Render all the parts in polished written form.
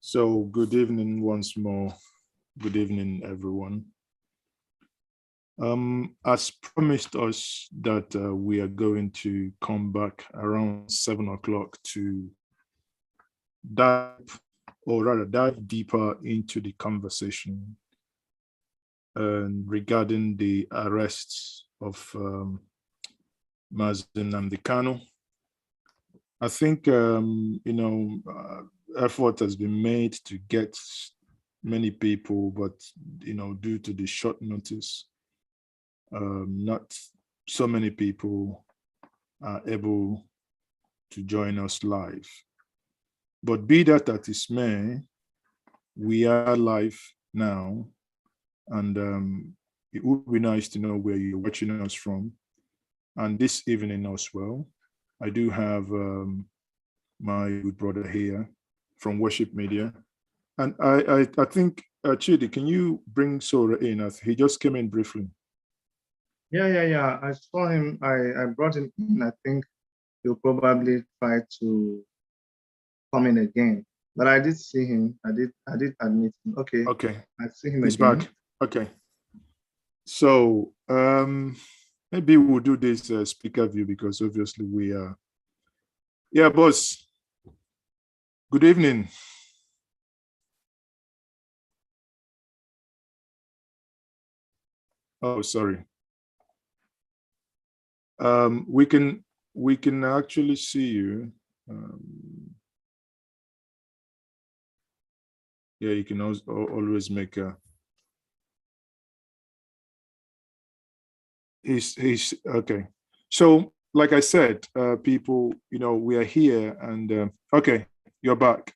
So good evening once more. Good evening, everyone. As promised us that we are going to come back around 7 o'clock to dive deeper into the conversation regarding the arrests of Nnamdi. I think, effort has been made to get many people, but, due to the short notice, not so many people are able to join us live. But be that as it may, we are live now, and it would be nice to know where you're watching us from. And this evening as well, I do have my good brother here from Worship Media. And I think, Chidi, can you bring Sowore in? As he just came in briefly. Yeah. I saw him. I brought him in. I think he'll probably try to come in again. But I did see him. I did admit him. Okay. I see him He's again. back. Okay. So maybe we'll do this speaker view because obviously we are. Yeah, boss. Good evening. Oh, sorry. We can actually see you. Yeah, you can always make a. He's okay. So, like I said, people, we are here, and okay, you're back.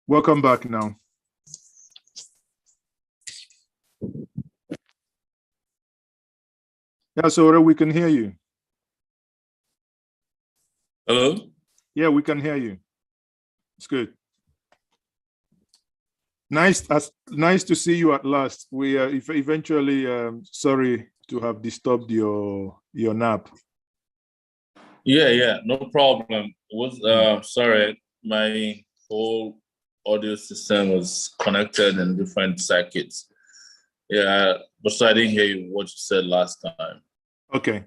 Welcome back now. Yeah, so we can hear you. Hello? Yeah, we can hear you. It's good. Nice to see you at last. We are eventually sorry to have disturbed your nap. Yeah, no problem. Sorry, my whole audio system was connected in different circuits. Yeah, but so I didn't hear what you said last time. Okay.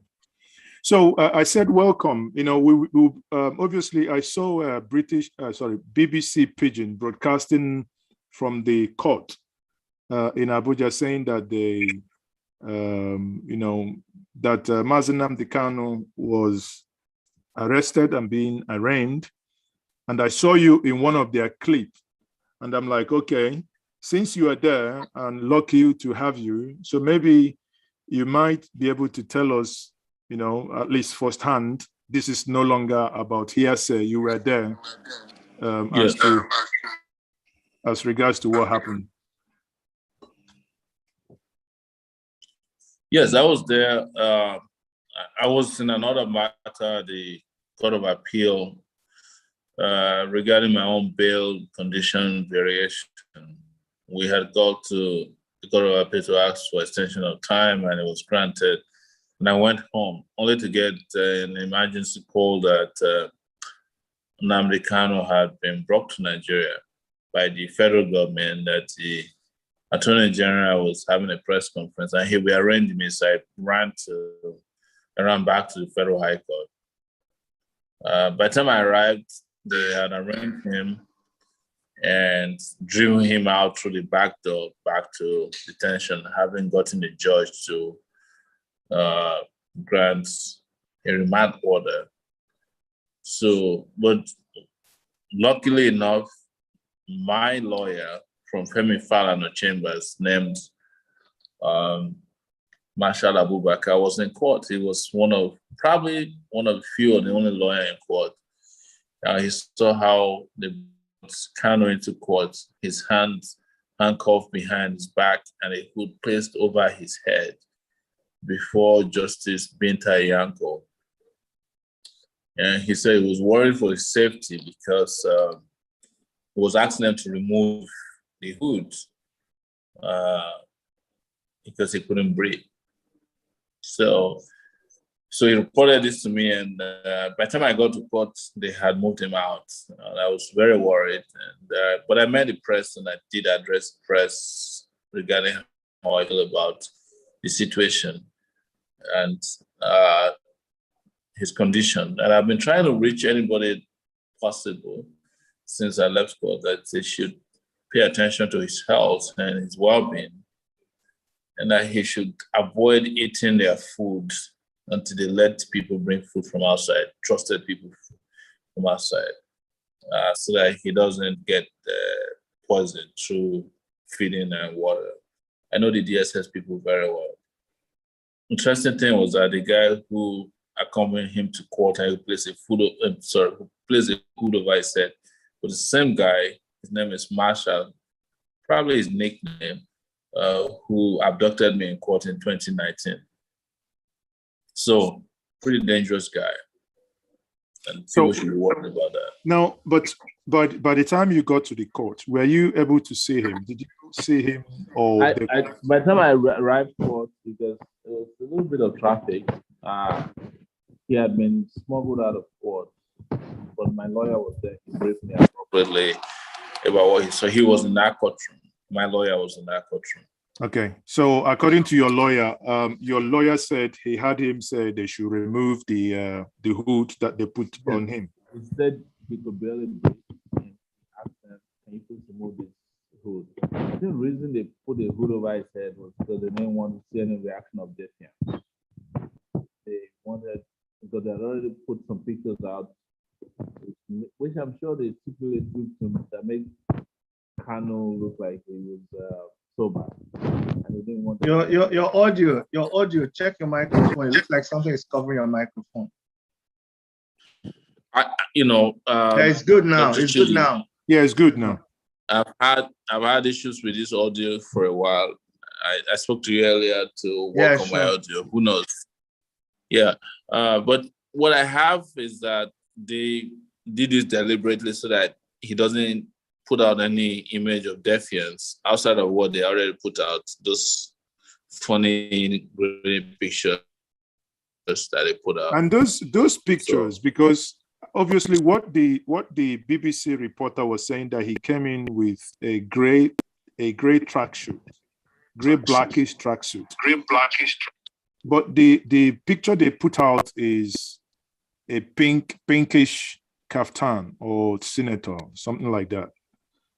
So I said welcome. We obviously I saw BBC Pidgin broadcasting from the court in Abuja saying that they, that Mazi Nnamdi was arrested and being arraigned. And I saw you in one of their clips. And I'm like, okay, since you are there and lucky to have you, so maybe you might be able to tell us, at least firsthand, this is no longer about hearsay. You were there Yes. as regards to what happened. Yes, I was there. I was in another matter, the Court of Appeal, regarding my own bail condition variation. We had got to the Court of Appeal to ask for extension of time, and it was granted. And I went home only to get an emergency call that Nnamdi had been brought to Nigeria by the federal government, that the Attorney General was having a press conference, and he rearranged me, so I ran back to the Federal High Court. By the time I arrived, they had arraigned him and drew him out through the back door back to detention, having gotten the judge to grant a remand order. So, but luckily enough, my lawyer from Femi Falana Chambers, named Marshal Abubakar, was in court. He was probably one of the few or the only lawyer in court. He saw how they brought Kanu into court, his hands handcuffed behind his back and a hood placed over his head before Justice Binta Yanko. And he said he was worried for his safety because he was asking them to remove the hood because he couldn't breathe. So So he reported this to me, and by the time I got to court, they had moved him out. And I was very worried. And but I met the press, and I did address the press regarding how I feel about the situation and his condition. And I've been trying to reach anybody possible since I left court that they should pay attention to his health and his well-being, and that he should avoid eating their food until they let people bring food from outside, trusted people from outside, so that he doesn't get poisoned through feeding and water. I know the DSS people very well. Interesting thing was that the guy who accompanied him to court and who placed a food over his head was the same guy. His name is Marshall, probably his nickname, who abducted me in court in 2019. So, pretty dangerous guy. And people should be worried about that. Now, but by the time you got to the court, were you able to see him? Did you see him? Or by the time I arrived court, because there was a little bit of traffic, he had been smuggled out of court, but my lawyer was there. He briefed me appropriately about what he saw. He was in that courtroom. My lawyer was in that courtroom. Okay, so according to your lawyer said he had him say they should remove the hood that they put on him. He said he could barely breathe. He asked them, "Can you please remove this hood?" I think the reason they put the hood over his head was because they didn't want to see any reaction of defiance. They wanted, because they had already put some pictures out, which I'm sure they stipulated that make Kano look like he was sober. And they didn't want your audio, check your microphone. It looks like something is covering your microphone. It's good now. It's good now. Yeah, it's good now. I've had issues with this audio for a while. I spoke to you earlier to work on my audio. Who knows? Yeah. But what I have is that they did this deliberately so that he doesn't put out any image of defiance outside of what they already put out, those funny pictures that they put out. And those pictures, because obviously what the BBC reporter was saying, that he came in with a gray tracksuit, blackish tracksuit. But the picture they put out is a pinkish kaftan or senator, something like that.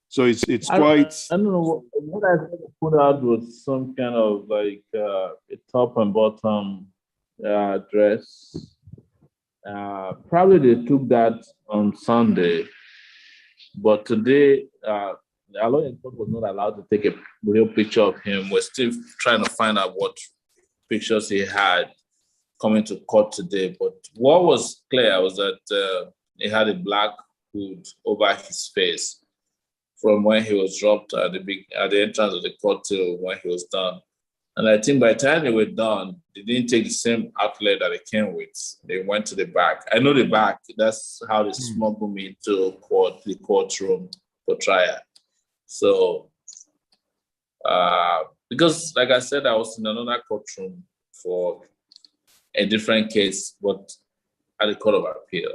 So it's quite. I don't know what I put out was some kind of like a top and bottom dress. Probably they took that on Sunday, but today our lawyer in court was not allowed to take a real picture of him. We're still trying to find out what pictures he had coming to court today. But what was clear was that he had a black hood over his face from when he was dropped at the entrance of the court till when he was done. And I think by the time they were done, they didn't take the same outlet that they came with. They went to the back. I know the back. That's how they smuggled me into the courtroom for trial. So, because like I said, I was in another courtroom for a different case, but at the Court of Appeal.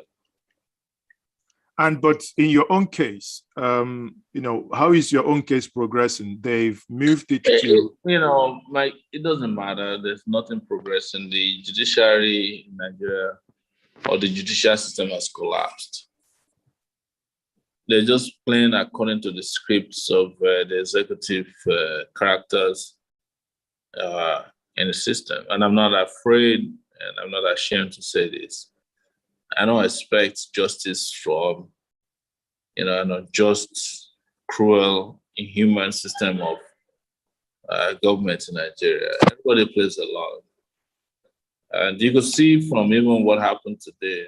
But in your own case, how is your own case progressing? They've moved it to... it doesn't matter. There's nothing progressing. The judiciary in Nigeria or the judicial system has collapsed. They're just playing according to the scripts of the executive characters in the system. And I'm not afraid and I'm not ashamed to say this. I don't expect justice from, an unjust, cruel, inhuman system of government in Nigeria. Everybody plays along. And you could see from even what happened today,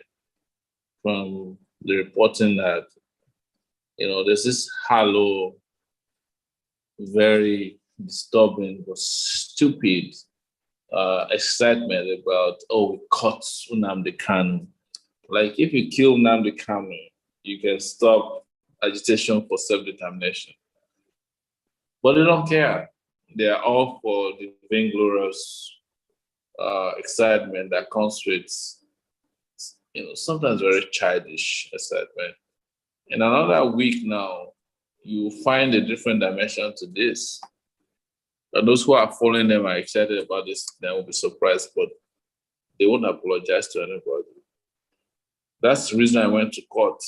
from the reporting that, there's this hollow, very disturbing but stupid excitement about, we caught Nnamdi Kanu. Like, if you kill Nnamdi Kanu, you can stop agitation for self-determination. But they don't care. They are all for the vainglorious excitement that comes with, sometimes very childish excitement. In another week now, you find a different dimension to this. And those who are following them are excited about this. They will be surprised, but they won't apologize to anybody. That's the reason I went to court,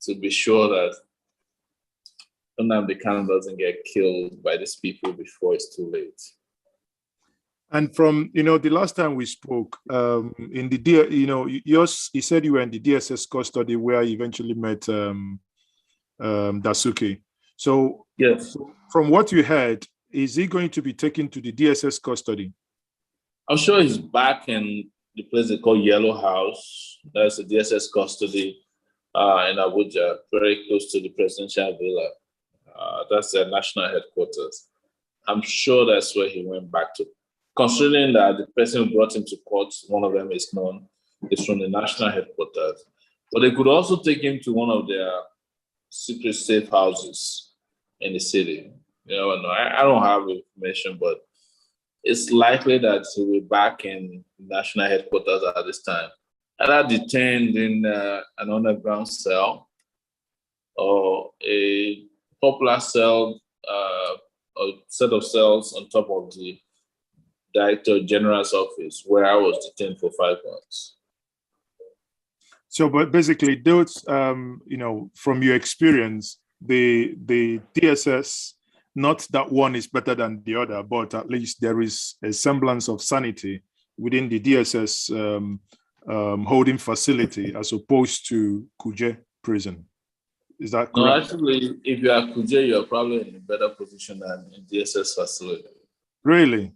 to be sure that Nnamdi doesn't get killed by these people before it's too late. And from, the last time we spoke, in the, you said you were in the DSS custody where you eventually met Dasuki. So yes, from what you heard, is he going to be taken to the DSS custody? I'm sure he's back in the place they call Yellow House. That's the DSS custody in Abuja, very close to the presidential villa. That's their national headquarters. I'm sure that's where he went back to. Considering that the person who brought him to court, one of them is known, is from the national headquarters. But they could also take him to one of their secret safe houses in the city. I don't have information, but it's likely that he'll be back in national headquarters at this time. Either detained in an underground cell or a popular cell, a set of cells on top of the Director General's office, where I was detained for 5 months. So, but basically, those, from your experience, the DSS, not that one is better than the other, but at least there is a semblance of sanity within the DSS holding facility as opposed to Kuje prison. Is that correct? No, actually, if you are Kuje, you're probably in a better position than in DSS facility. Really?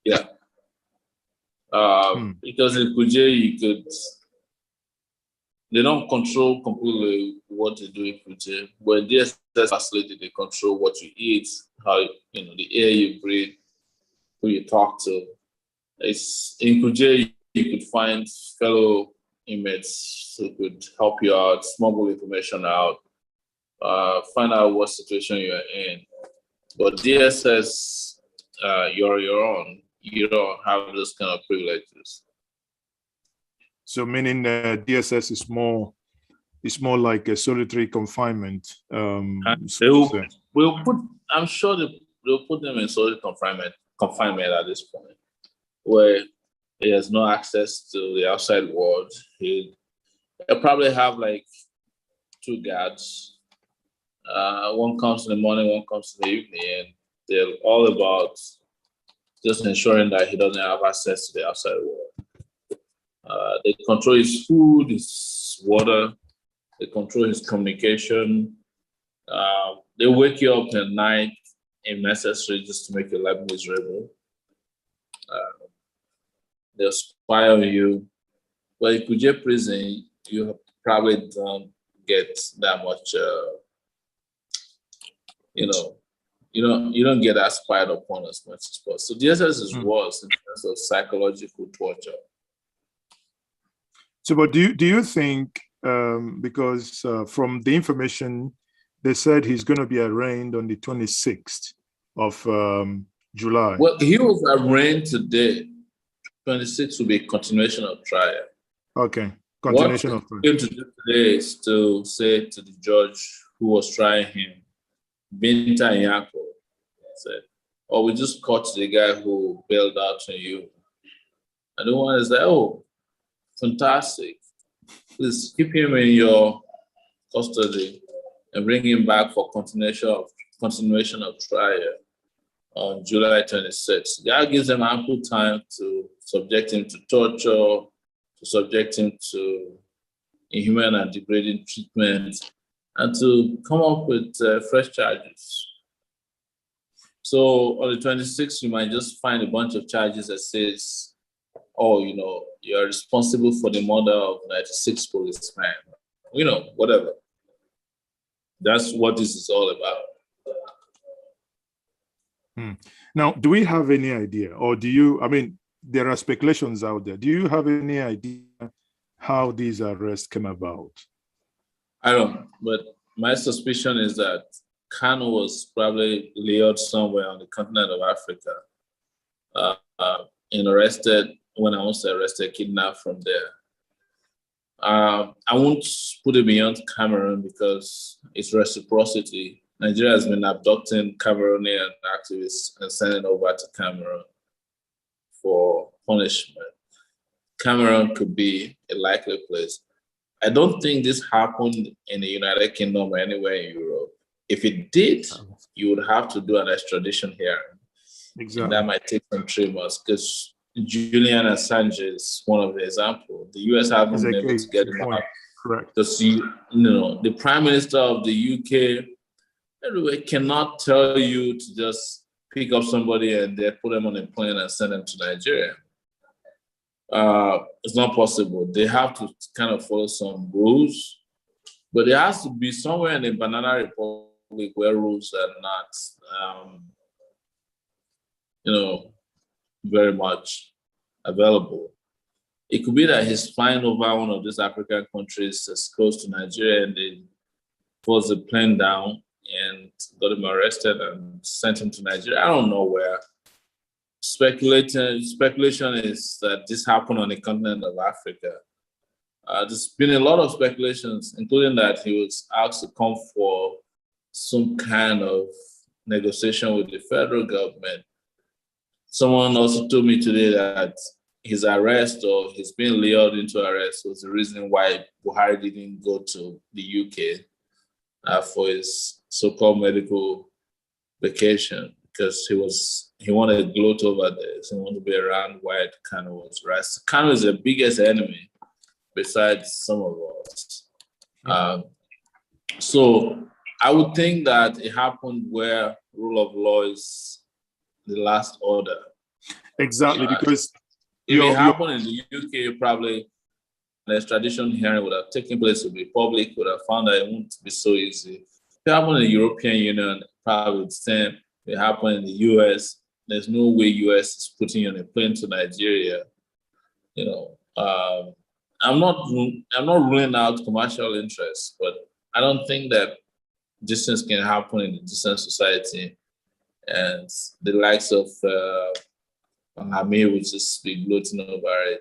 Yeah. Because in Kuje, they don't control completely what they do in Kuje. But in DSS facility, they control what you eat, how, the air you breathe, who you talk to. It's in Kuje, you could find fellow inmates who could help you out, smuggle information out, find out what situation you're in. But DSS, you're your own. You don't have those kind of privileges. So meaning DSS is more like a solitary confinement. I'm sure they'll put them in solitary confinement at this point, where he has no access to the outside world. They'll probably have like 2 guards. One comes in the morning, one comes in the evening, and they're all about just ensuring that he doesn't have access to the outside world. They control his food, his water, they control his communication. They wake you up at night if necessary just to make your life miserable. They'll spy on you. But in Kuje prison, you probably don't get that much, you don't get that spied upon as much as possible. So DSS is worse in terms of psychological torture. So, but do you think, because from the information, they said he's going to be arraigned on the 26th of July. Well, he was arraigned today. 26th will be a continuation of trial. Okay, continuation of trial. What he came to do today is to say to the judge who was trying him, Binta Nyako, said, we just caught the guy who bailed out on you. And the one is like, fantastic. Please keep him in your custody and bring him back for continuation of trial on July 26th. That gives them ample time to subject him to torture, to subject him to inhuman and degrading treatment, and to come up with fresh charges. So on the 26th, you might just find a bunch of charges that says, you're responsible for the murder of 96 policemen, whatever. That's what this is all about. Now, do we have any idea, or there are speculations out there. Do you have any idea how these arrests came about? I don't, but my suspicion is that Kanu was probably lured somewhere on the continent of Africa arrested, when I was arrested, kidnapped from there. I won't put it beyond Cameroon because it's reciprocity. Nigeria has been abducting Cameroonian activists and sending over to Cameroon for punishment. Cameroon could be a likely place. I don't think this happened in the United Kingdom or anywhere in Europe. If it did, you would have to do an extradition hearing. Exactly. And that might take some 3 months because Julian Assange is one of the examples. The US haven't been able to get him out. Correct. Because the Prime Minister of the UK anyway cannot tell you to just pick up somebody and they put them on a plane and send them to Nigeria. It's not possible. They have to kind of follow some rules, but there has to be somewhere in the Banana Republic where rules are not, very much available. It could be that he's flying over one of these African countries that's close to Nigeria and they forced the plane down and got him arrested and sent him to Nigeria. I don't know where. Speculation is that this happened on the continent of Africa. There's been a lot of speculations, including that he was asked to come for some kind of negotiation with the federal government. Someone also told me today that his arrest or his being lured into arrest was the reason why Buhari didn't go to the UK for his so-called medical vacation, because he wanted to gloat over this and wanted to be around where Kano was. Right? Kano is the biggest enemy besides some of us. So I would think that it happened where rule of law is the last order. Exactly, because if it happened in the UK, probably an extradition hearing would have taken place, would be public, would have found that it won't be so easy. If it happened in the European Union, probably the same. If it happened in the US, there's no way US is putting you on a plane to Nigeria. I'm not ruling out commercial interests, but I don't think that these things can happen in a decent society. And the likes of Amir would just be gloating over it.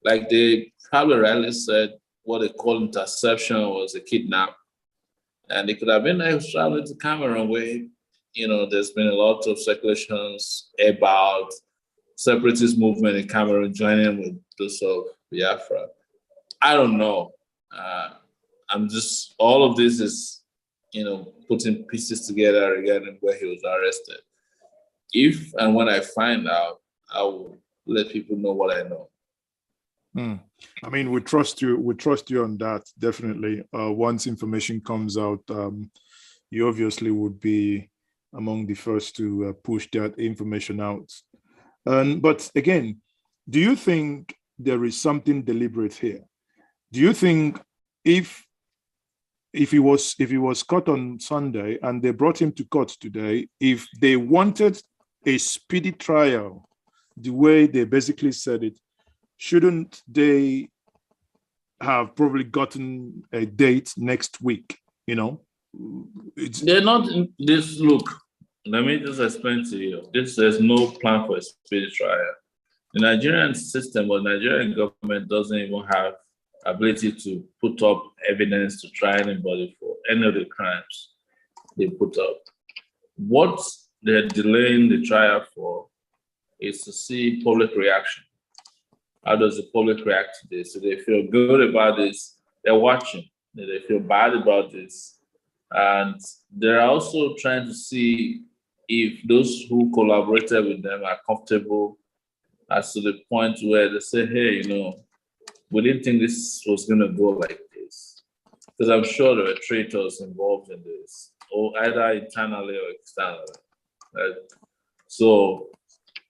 Like they probably rightly said, what they call interception was a kidnap. And they could have been traveling to Cameroon where, there's been a lot of speculations about separatist movement in Cameroon joining with those of Biafra. I don't know. All of this is, putting pieces together regarding where he was arrested. If and when I find out, I will let people know what I know. I mean, we trust you. We trust you on that, definitely. Once information comes out, you obviously would be among the first to push that information out. But again, do you think there is something deliberate here? Do you think if he was caught on Sunday and they brought him to court today, if they wanted a speedy trial, the way they basically said it, shouldn't they have probably gotten a date next week? They're not in this. Look, let me just explain to you. There's no plan for a speedy trial. The Nigerian system or Nigerian government doesn't even have ability to put up evidence to try anybody for any of the crimes they put up. What they're delaying the trial for is to see public reaction. How does the public react to this? Do they feel good about this? They're watching. Do they feel bad about this? And they're also trying to see if those who collaborated with them are comfortable as to the point where they say, hey, we didn't think this was going to go like this. Because I'm sure there are traitors involved in this, or either internally or externally. Right? So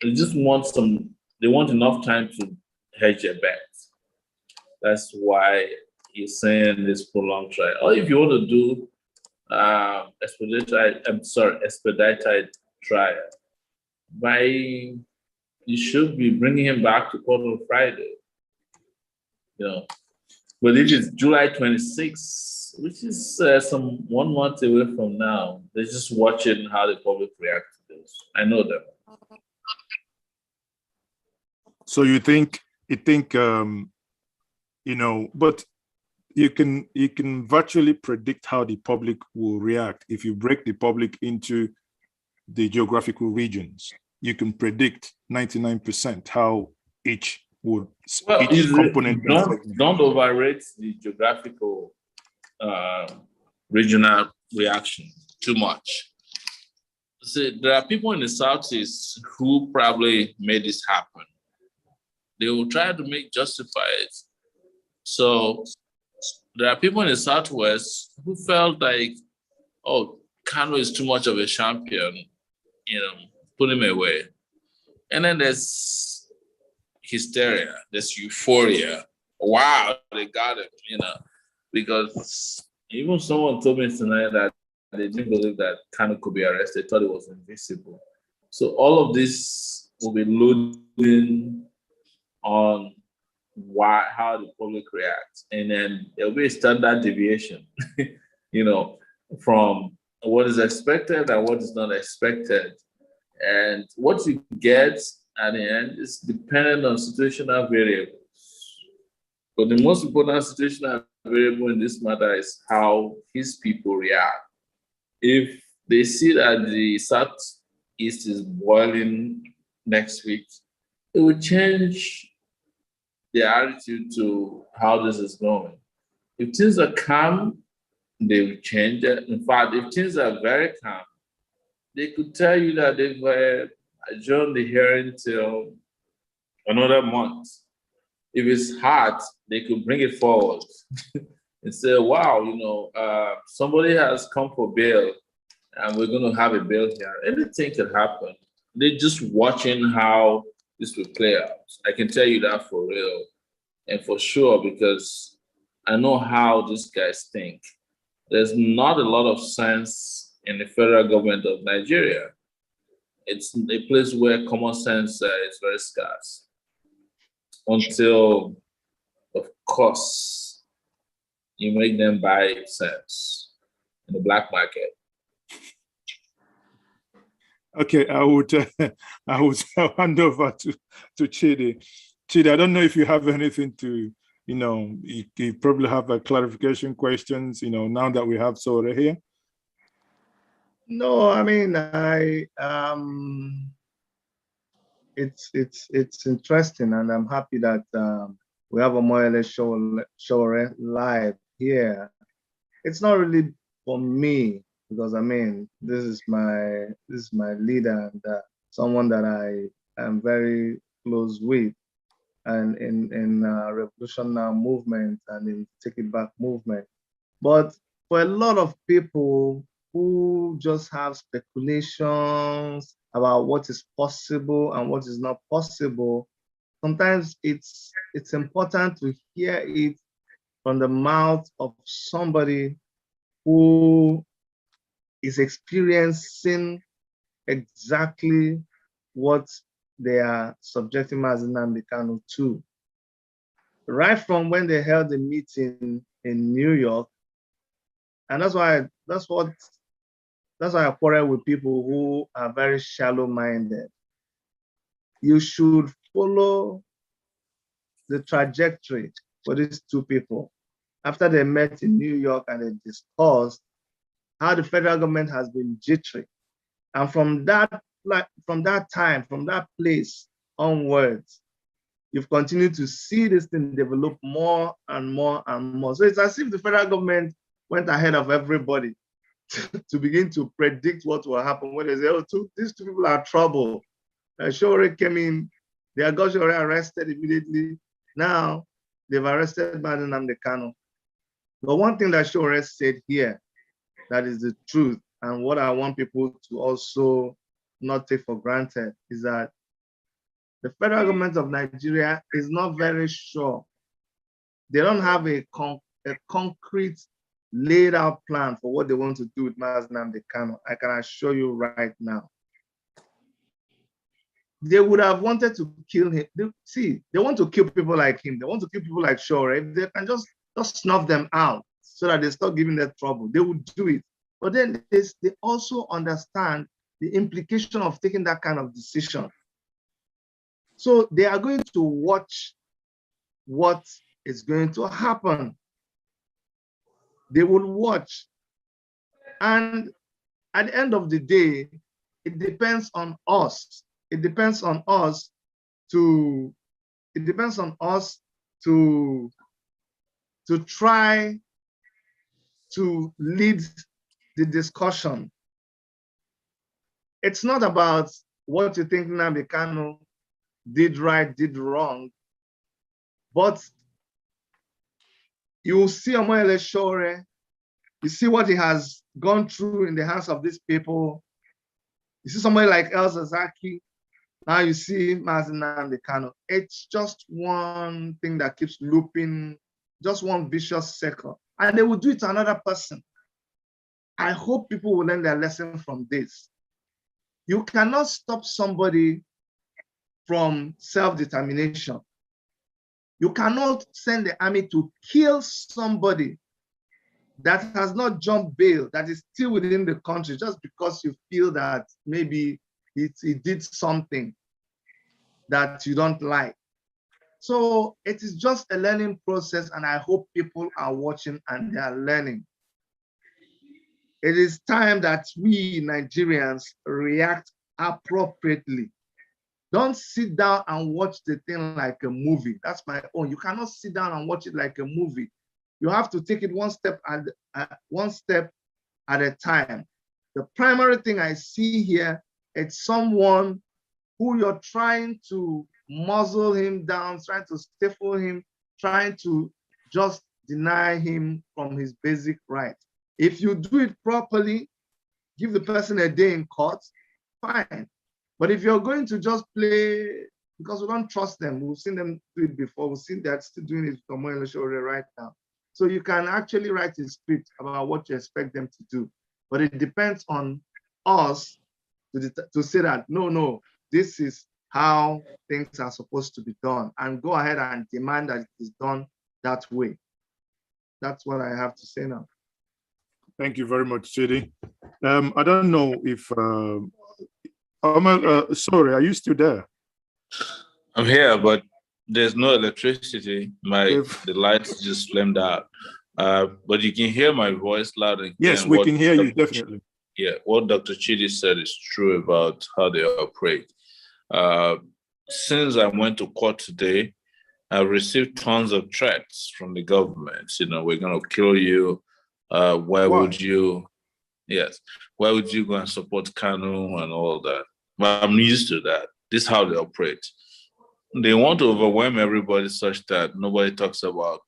they just they want enough time to hedge their bets. That's why he's saying this prolonged trial. Or if you want to do expedited trial, you should be bringing him back to court on Friday. But if it's July 26th, which is some 1 month away from now, they're just watching how the public react to this. I know them. So you think, but you can virtually predict how the public will react. If you break the public into the geographical regions, you can predict 99% how each component. Don't overrate the geographical regional reaction too much. See, there are people in the Southeast who probably made this happen. They will try to justify it. So there are people in the Southwest who felt like, oh, Kano is too much of a champion, put him away. And then there's hysteria, there's euphoria. Wow, they got him, because even someone told me tonight that they didn't believe that Kano could be arrested, they thought he was invisible. So all of this will be loading on how the public reacts. And then there'll be a standard deviation, from what is expected and what is not expected. And what you get at the end is dependent on situational variables. But the most important situational variable in this matter is how his people react. If they see that the Southeast is boiling next week, it will change their attitude to how this is going. If things are calm, they will change it. In fact, if things are very calm, they could tell you that they've adjourned the hearing till another month. If it's hot, they could bring it forward and say, wow, somebody has come for bail and we're going to have a bail here. Anything can happen. They're just watching how this will play out. I can tell you that for real and for sure, because I know how these guys think. There's not a lot of sense in the federal government of Nigeria. It's a place where common sense is very scarce. Until, of course, you make them buy sense in the black market. Okay, I would hand over to Chidi. Chidi, I don't know if you have anything to, you probably have a clarification questions, now that we have Sowore here. No, I mean, it's interesting, and I'm happy that we have a Moyele show live here. It's not really for me, because this is my leader and someone that I am very close with, and in Revolution Now movement and in Take It Back movement. But for a lot of people who just have speculations about what is possible and what is not possible, sometimes it's important to hear it from the mouth of somebody who is experiencing exactly what they are subjecting Nnamdi Kanu to. Right from when they held the meeting in New York, and that's why I quarrel with people who are very shallow-minded. You should follow the trajectory for these two people. After they met in New York and they discussed how the federal government has been jittery. And from that place onwards, you've continued to see this thing develop more and more and more. So it's as if the federal government went ahead of everybody to begin to predict what will happen when they say, oh, these two people are trouble. Sowore came in, they got Sowore arrested immediately. Now they've arrested Nnamdi Kanu. But one thing that Sowore said here, that is the truth, and what I want people to also not take for granted, is that the federal government of Nigeria is not very sure. They don't have a concrete laid out plan for what they want to do with Nnamdi Kanu. I can assure you right now. They would have wanted to kill him. They want to kill people like him. They want to kill people like Sowore. If they can just snuff them out so that they stop giving them trouble, they would do it. But then they also understand the implication of taking that kind of decision. So they are going to watch what is going to happen. They will watch. And at the end of the day, it depends on us. It depends on us to try to lead the discussion. It's not about what you think Nnamdi Kanu did right, did wrong, but you see Omoyele Sowore, you see what he has gone through in the hands of these people. You see somebody like El Zazaki, now you see Mazi Nnamdi Kanu. It's just one thing that keeps looping, just one vicious circle. And they will do it to another person. I hope people will learn their lesson from this. You cannot stop somebody from self-determination. You cannot send the army to kill somebody that has not jumped bail, that is still within the country, just because you feel that maybe he did something that you don't like. So it is just a learning process, and I hope people are watching and they are learning. It is time that we Nigerians react appropriately. Don't sit down and watch the thing like a movie. That's my own. You cannot sit down and watch it like a movie. You have to take it one step at a time. The primary thing I see here, it's someone who you're trying to muzzle him down, trying to stifle him, trying to just deny him from his basic right. If you do it properly, give the person a day in court, fine. But if you're going to just play, because we don't trust them, we've seen them do it before, we've seen they're still doing it for Omoyele Sowore right now. So you can actually write a script about what you expect them to do. But it depends on us to say that, no, this is how things are supposed to be done, and go ahead and demand that it is done that way. That's what I have to say now. Thank you very much, Chidi. I don't know if, sorry, are you still there? I'm here, but there's no electricity. The lights just flamed out. But you can hear my voice loud and clear. Yes, we can hear you, definitely. Yeah, what Dr. Chidi said is true about how they operate. Since I went to court today, I received tons of threats from the government. We're going to kill you. Why would you? Yes. Why would you go and support Kanu and all that? But I'm used to that. This is how they operate. They want to overwhelm everybody such that nobody talks about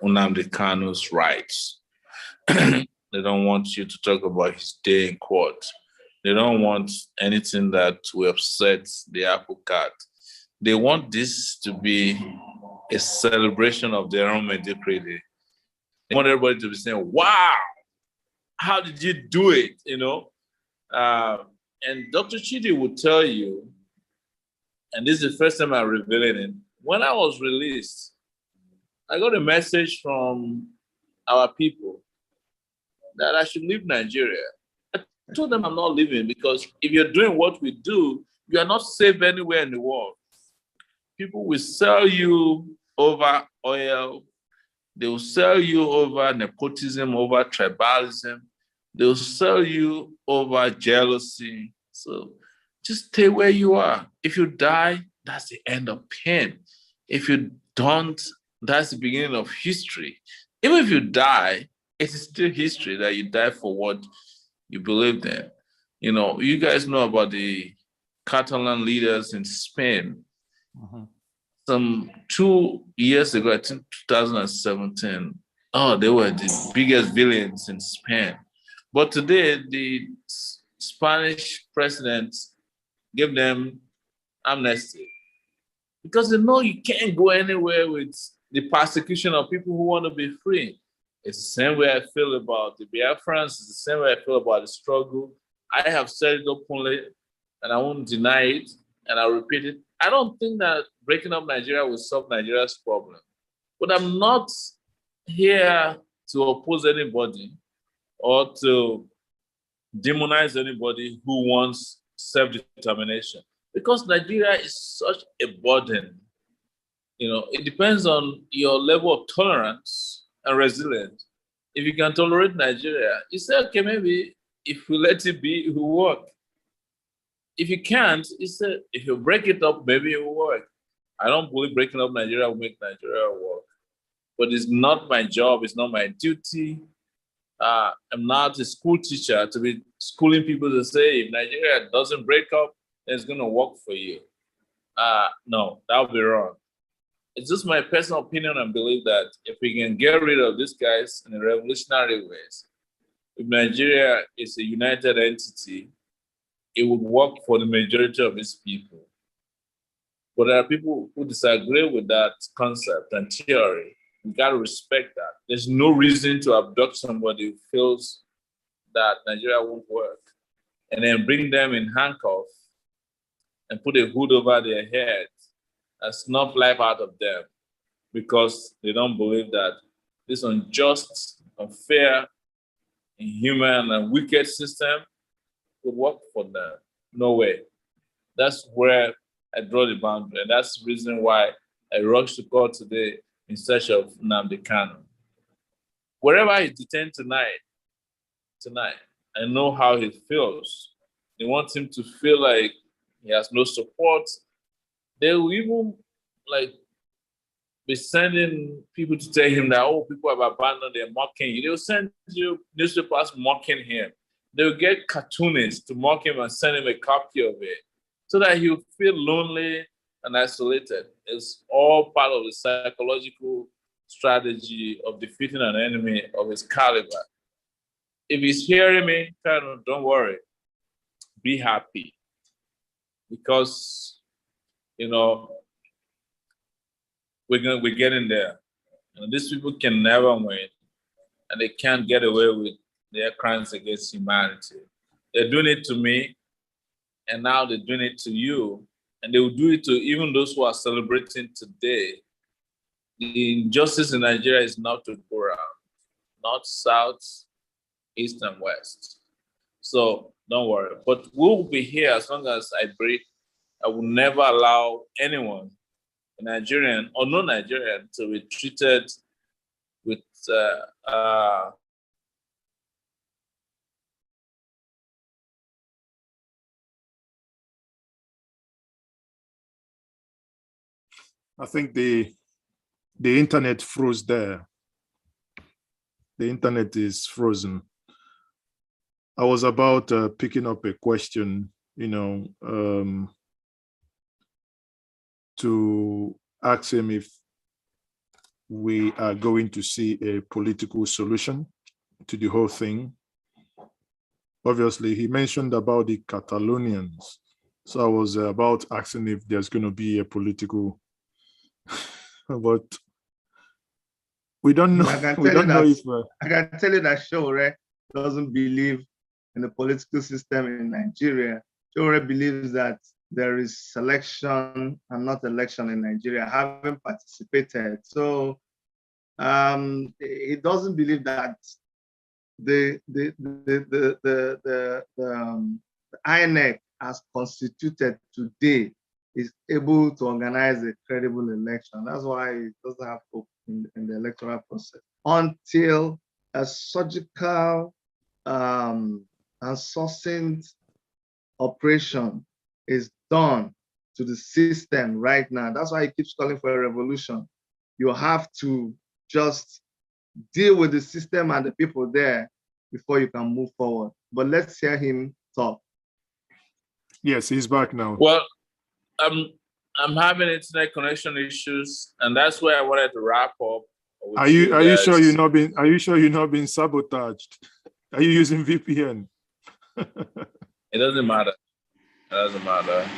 Nnamdi Kanu's rights. They don't want you to talk about his day in court. They don't want anything that will upset the apple cart. They want this to be a celebration of their own mediocrity. They want everybody to be saying, wow, how did you do it? And Dr. Chidi will tell you, and this is the first time I'm revealing it, when I was released, I got a message from our people that I should leave Nigeria. I told them I'm not leaving, because if you're doing what we do, you are not safe anywhere in the world. People will sell you over oil. They will sell you over nepotism, over tribalism. They will sell you over jealousy. So just stay where you are. If you die, that's the end of pain. If you don't, that's the beginning of history. Even if you die, it is still history that you die for what you believed in. You guys know about the Catalan leaders in Spain. Some 2 years ago, I think 2017, they were the biggest villains in Spain. But today, the Spanish president gave them amnesty, because they know you can't go anywhere with the persecution of people who want to be free. It's the same way I feel about the Biafrans. It's the same way I feel about the struggle. I have said it openly, and I won't deny it, and I'll repeat it. I don't think that breaking up Nigeria will solve Nigeria's problem. But I'm not here to oppose anybody or to demonize anybody who wants self-determination. Because Nigeria is such a burden. It depends on your level of tolerance and resilience. If you can tolerate Nigeria, you say, okay, maybe if we let it be, it will work. If you can't, you say, if you break it up, maybe it will work. I don't believe breaking up Nigeria will make Nigeria work. But it's not my job, it's not my duty. I'm not a school teacher to be schooling people to say, if Nigeria doesn't break up, then it's going to work for you. No, that would be wrong. It's just my personal opinion and belief that if we can get rid of these guys in a revolutionary ways, if Nigeria is a united entity, it would work for the majority of its people. But there are people who disagree with that concept and theory. We got to respect that. There's no reason to abduct somebody who feels that Nigeria won't work and then bring them in handcuffs and put a hood over their head and snuff life out of them because they don't believe that this unjust, unfair, inhuman, and wicked system would work for them. No way. That's where I draw the boundary. And that's the reason why I rushed to court today in search of Nnamdi Kanu. Wherever he's detained tonight, I know how he feels. They want him to feel like he has no support. They will even be sending people to tell him that, oh, people have abandoned, they're mocking you. They'll send you newspapers mocking him. They'll get cartoonists to mock him and send him a copy of it so that he'll feel lonely and isolated. It's all part of the psychological strategy of defeating an enemy of his caliber. If he's hearing me, don't worry. Be happy. Because, we're getting there. These people can never win, and they can't get away with their crimes against humanity. They're doing it to me, and now they're doing it to you, and they will do it to even those who are celebrating today. The injustice in Nigeria is not to go around, north, south, east, and west. So don't worry. But we'll be here as long as I breathe. I will never allow anyone, Nigerian or non-Nigerian, to be treated with I think the internet froze there. The internet is frozen. I was about picking up a question, to ask him if we are going to see a political solution to the whole thing. Obviously, he mentioned about the Catalonians. So I was about asking if there's going to be a political, but we don't know. We don't know if I can tell you that Sowore doesn't believe in the political system in Nigeria. Sowore believes that there is selection and not election in Nigeria. I haven't participated, so he doesn't believe that the INEC as constituted today is able to organize a credible election. That's why he doesn't have hope in the electoral process until a surgical and succinct operation is done to the system right now. That's why he keeps calling for a revolution. You have to just deal with the system and the people there before you can move forward. But let's hear him talk. Yes, he's back now. Well, I'm having internet connection issues, and that's where I wanted to wrap up. Are you sure you're not being sabotaged? Are you using VPN? It doesn't matter. It doesn't matter.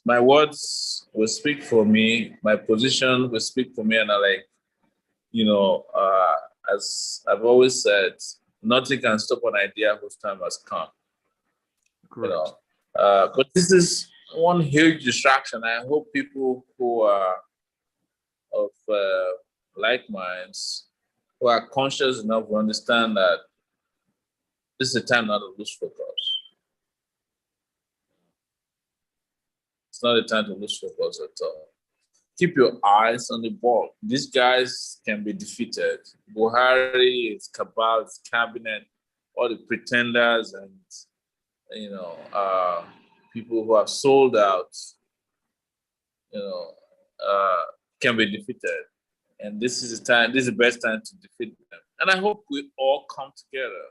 My words will speak for me. My position will speak for me, and as I've always said, nothing can stop an idea whose time has come. Correct. But this is one huge distraction. I hope people who are of like minds, who are conscious enough to understand that this is a time not to lose focus. It's not a time to lose focus at all. Keep your eyes on the ball. These guys can be defeated. Buhari, his cabal, his cabinet, all the pretenders and, people who have sold out, can be defeated. And this is the best time to defeat them. And I hope we all come together,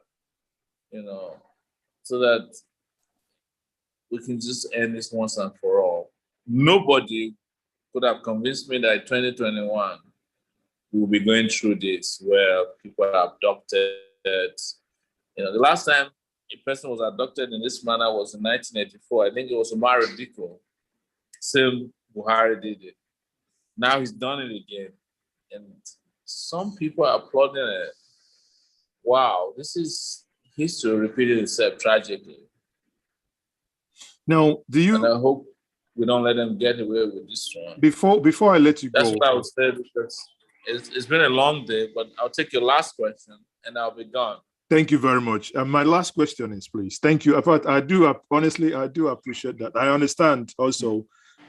so that we can just end this once and for all. Nobody could have convinced me that in 2021, we will be going through this where people are abducted. The last time a person was abducted in this manner was in 1984. I think it was Omar Diko. Same Buhari did it. Now he's done it again. And some people are applauding it. Wow, this is history repeating itself tragically. Now, and I hope we don't let them get away with this one. Before I let you That's go. What I would say, because it's been a long day, but I'll take your last question and I'll be gone. Thank you very much. My last question is, please. Thank you. I do appreciate that. I understand also,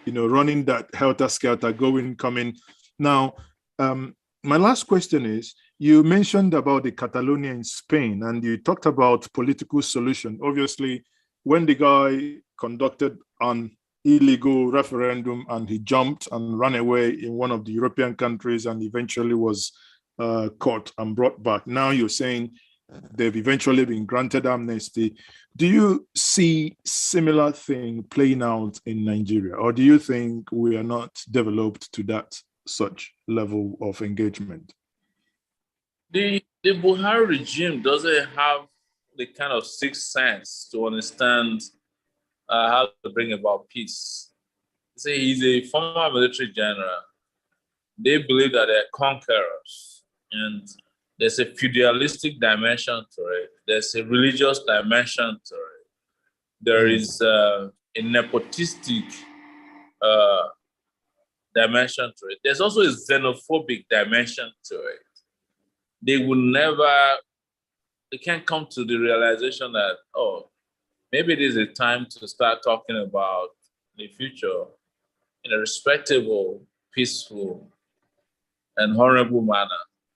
running that helter-skelter, going, coming. Now, my last question is, you mentioned about the Catalonia in Spain, and you talked about political solution. Obviously, when the guy conducted an illegal referendum and he jumped and ran away in one of the European countries and eventually was caught and brought back. Now you're saying they've eventually been granted amnesty. Do you see similar thing playing out in Nigeria, or do you think we are not developed to that such level of engagement? The Buhari regime doesn't have the kind of sixth sense to understand how to bring about peace. Say he's a former military general. They believe that they're conquerors, and there's a feudalistic dimension to it. There's a religious dimension to it. There is a nepotistic dimension to it. There's also a xenophobic dimension to it. They can't come to the realization that, maybe it is a time to start talking about the future in a respectable, peaceful, and honorable manner.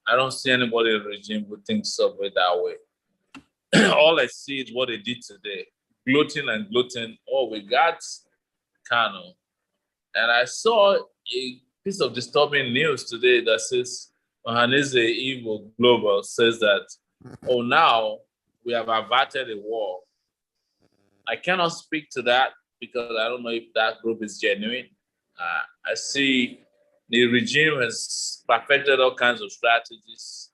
I don't see anybody in the regime who thinks of it that way. All I see is what they did today. Gloating and gloating. Oh, we got Kano. And I saw a piece of disturbing news today that says, Ohanaeze Igbo Global says that, now we have averted a war. I cannot speak to that because I don't know if that group is genuine. I see the regime has perfected all kinds of strategies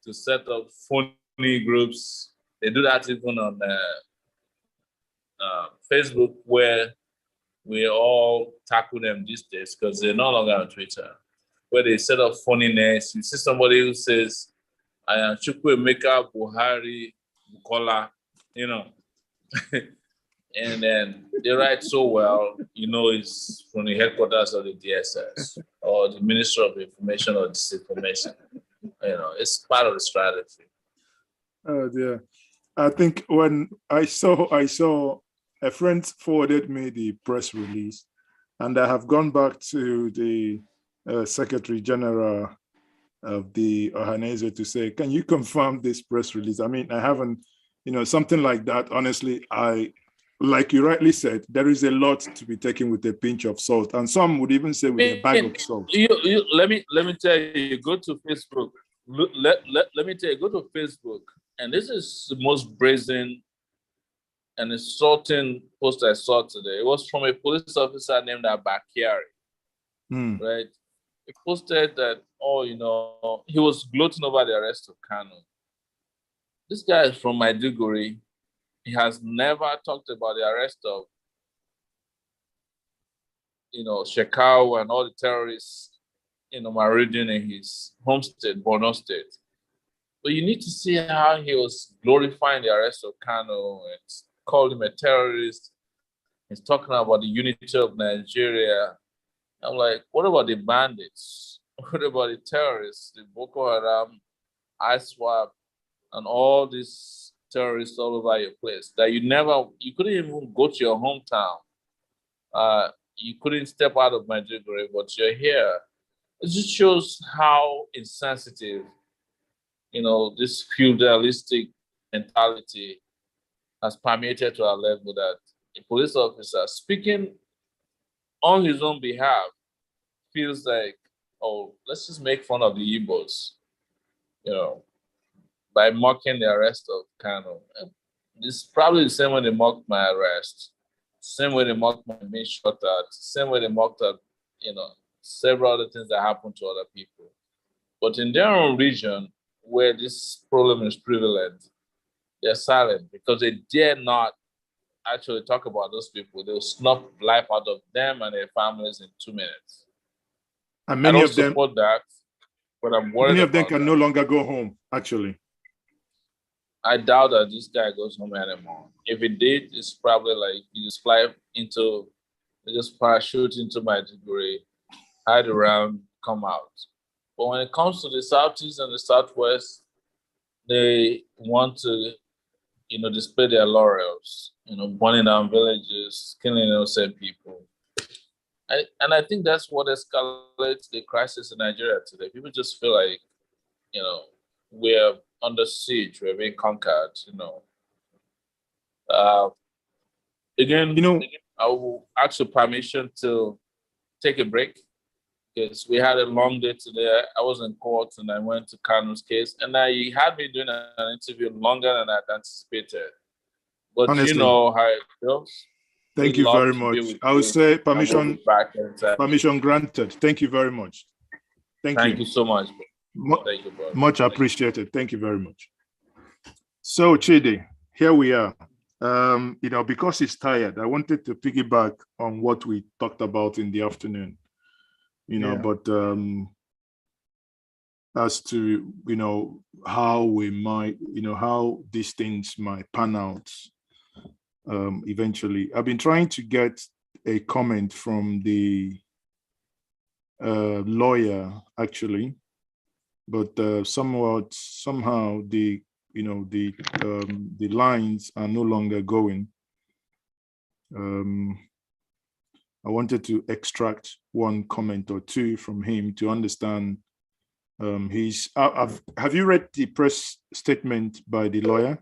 to set up phony groups. They do that even on Facebook, where we all tackle them these days because they're no longer on Twitter, where they set up phoniness. You see somebody who says, I am Chukwuemeka Buhari Bukola, and then they write so well, it's from the headquarters of the DSS or the Minister of Information or Disinformation. It's part of the strategy. Oh dear. I think when I saw a friend forwarded me the press release, and I have gone back to the Secretary General of the Ohanaeze to say, can you confirm this press release? I mean, I haven't, something like that. Honestly, like you rightly said, there is a lot to be taken with a pinch of salt, and some would even say with a bag of salt. Let me tell you, go to Facebook. Let me tell you, go to Facebook, and this is the most brazen and insulting post I saw today. It was from a police officer named Abakari, right? He posted that, he was gloating over the arrest of Kano. This guy is from Maiduguri. He has never talked about the arrest of, Shekau and all the terrorists, Maridun in his home state, Borno State. But you need to see how he was glorifying the arrest of Kano and called him a terrorist. He's talking about the unity of Nigeria. I'm like, what about the bandits? What about the terrorists, the Boko Haram, ISWAP, and all these terrorists all over your place that you couldn't even go to your hometown. you couldn't step out of Maiduguri, but you're here. It just shows how insensitive, this feudalistic mentality has permeated to our level that a police officer speaking on his own behalf feels like, oh, let's just make fun of the Igbos, by mocking the arrest of Kano. This is probably the same way they mocked my arrest, same way they mocked my main shot at, same way they mocked at, several other things that happened to other people. But in their own region, where this problem is prevalent, they're silent because they dare not actually talk about those people. They'll snuff life out of them and their families in 2 minutes. And many I of them support that, but I'm worried. Many of them can that. no longer go home, actually. I doubt that this guy goes home anymore. If he did, it's probably like he just parachute into Maiduguri, hide around, come out. But when it comes to the Southeast and the Southwest, they want to, display their laurels, burning down villages, killing innocent people. And I think that's what escalates the crisis in Nigeria today. People just feel like, we're under siege, we're being conquered, Again, I will ask for permission to take a break because we had a long day today. I was in court and I went to Kano's case, and he had me doing an interview longer than I'd anticipated. But Honestly, you know how it feels. Thank you very much. I would say permission granted. Thank you very much. Thank you so much. Thank you, bro. Much appreciated. Thank you very much. So, Chidi, here we are. Because he's tired, I wanted to piggyback on what we talked about in the afternoon. But as to how we might, how these things might pan out eventually. I've been trying to get a comment from the lawyer, actually, but somehow the lines are no longer going. I wanted to extract one comment or two from him to understand have you read the press statement by the lawyer?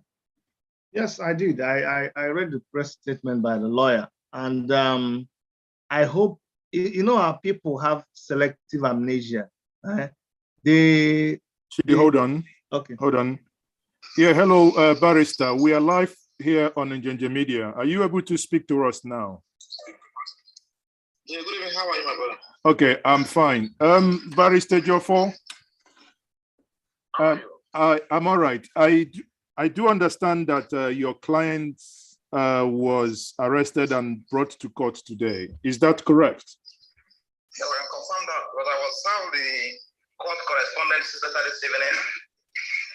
Yes, I did. I read the press statement by the lawyer, and I hope, our people have selective amnesia. Chidi, hold on. Okay. Hold on. Yeah, hello, Barrister. We are live here on Njenje Media. Are you able to speak to us now? Yeah, good evening. How are you, my brother? Okay, I'm fine. Barrister Ejiofor, I'm all right. I do understand that your client was arrested and brought to court today. Is that correct? Yeah, well, I confirmed that, but I was served the court correspondence this evening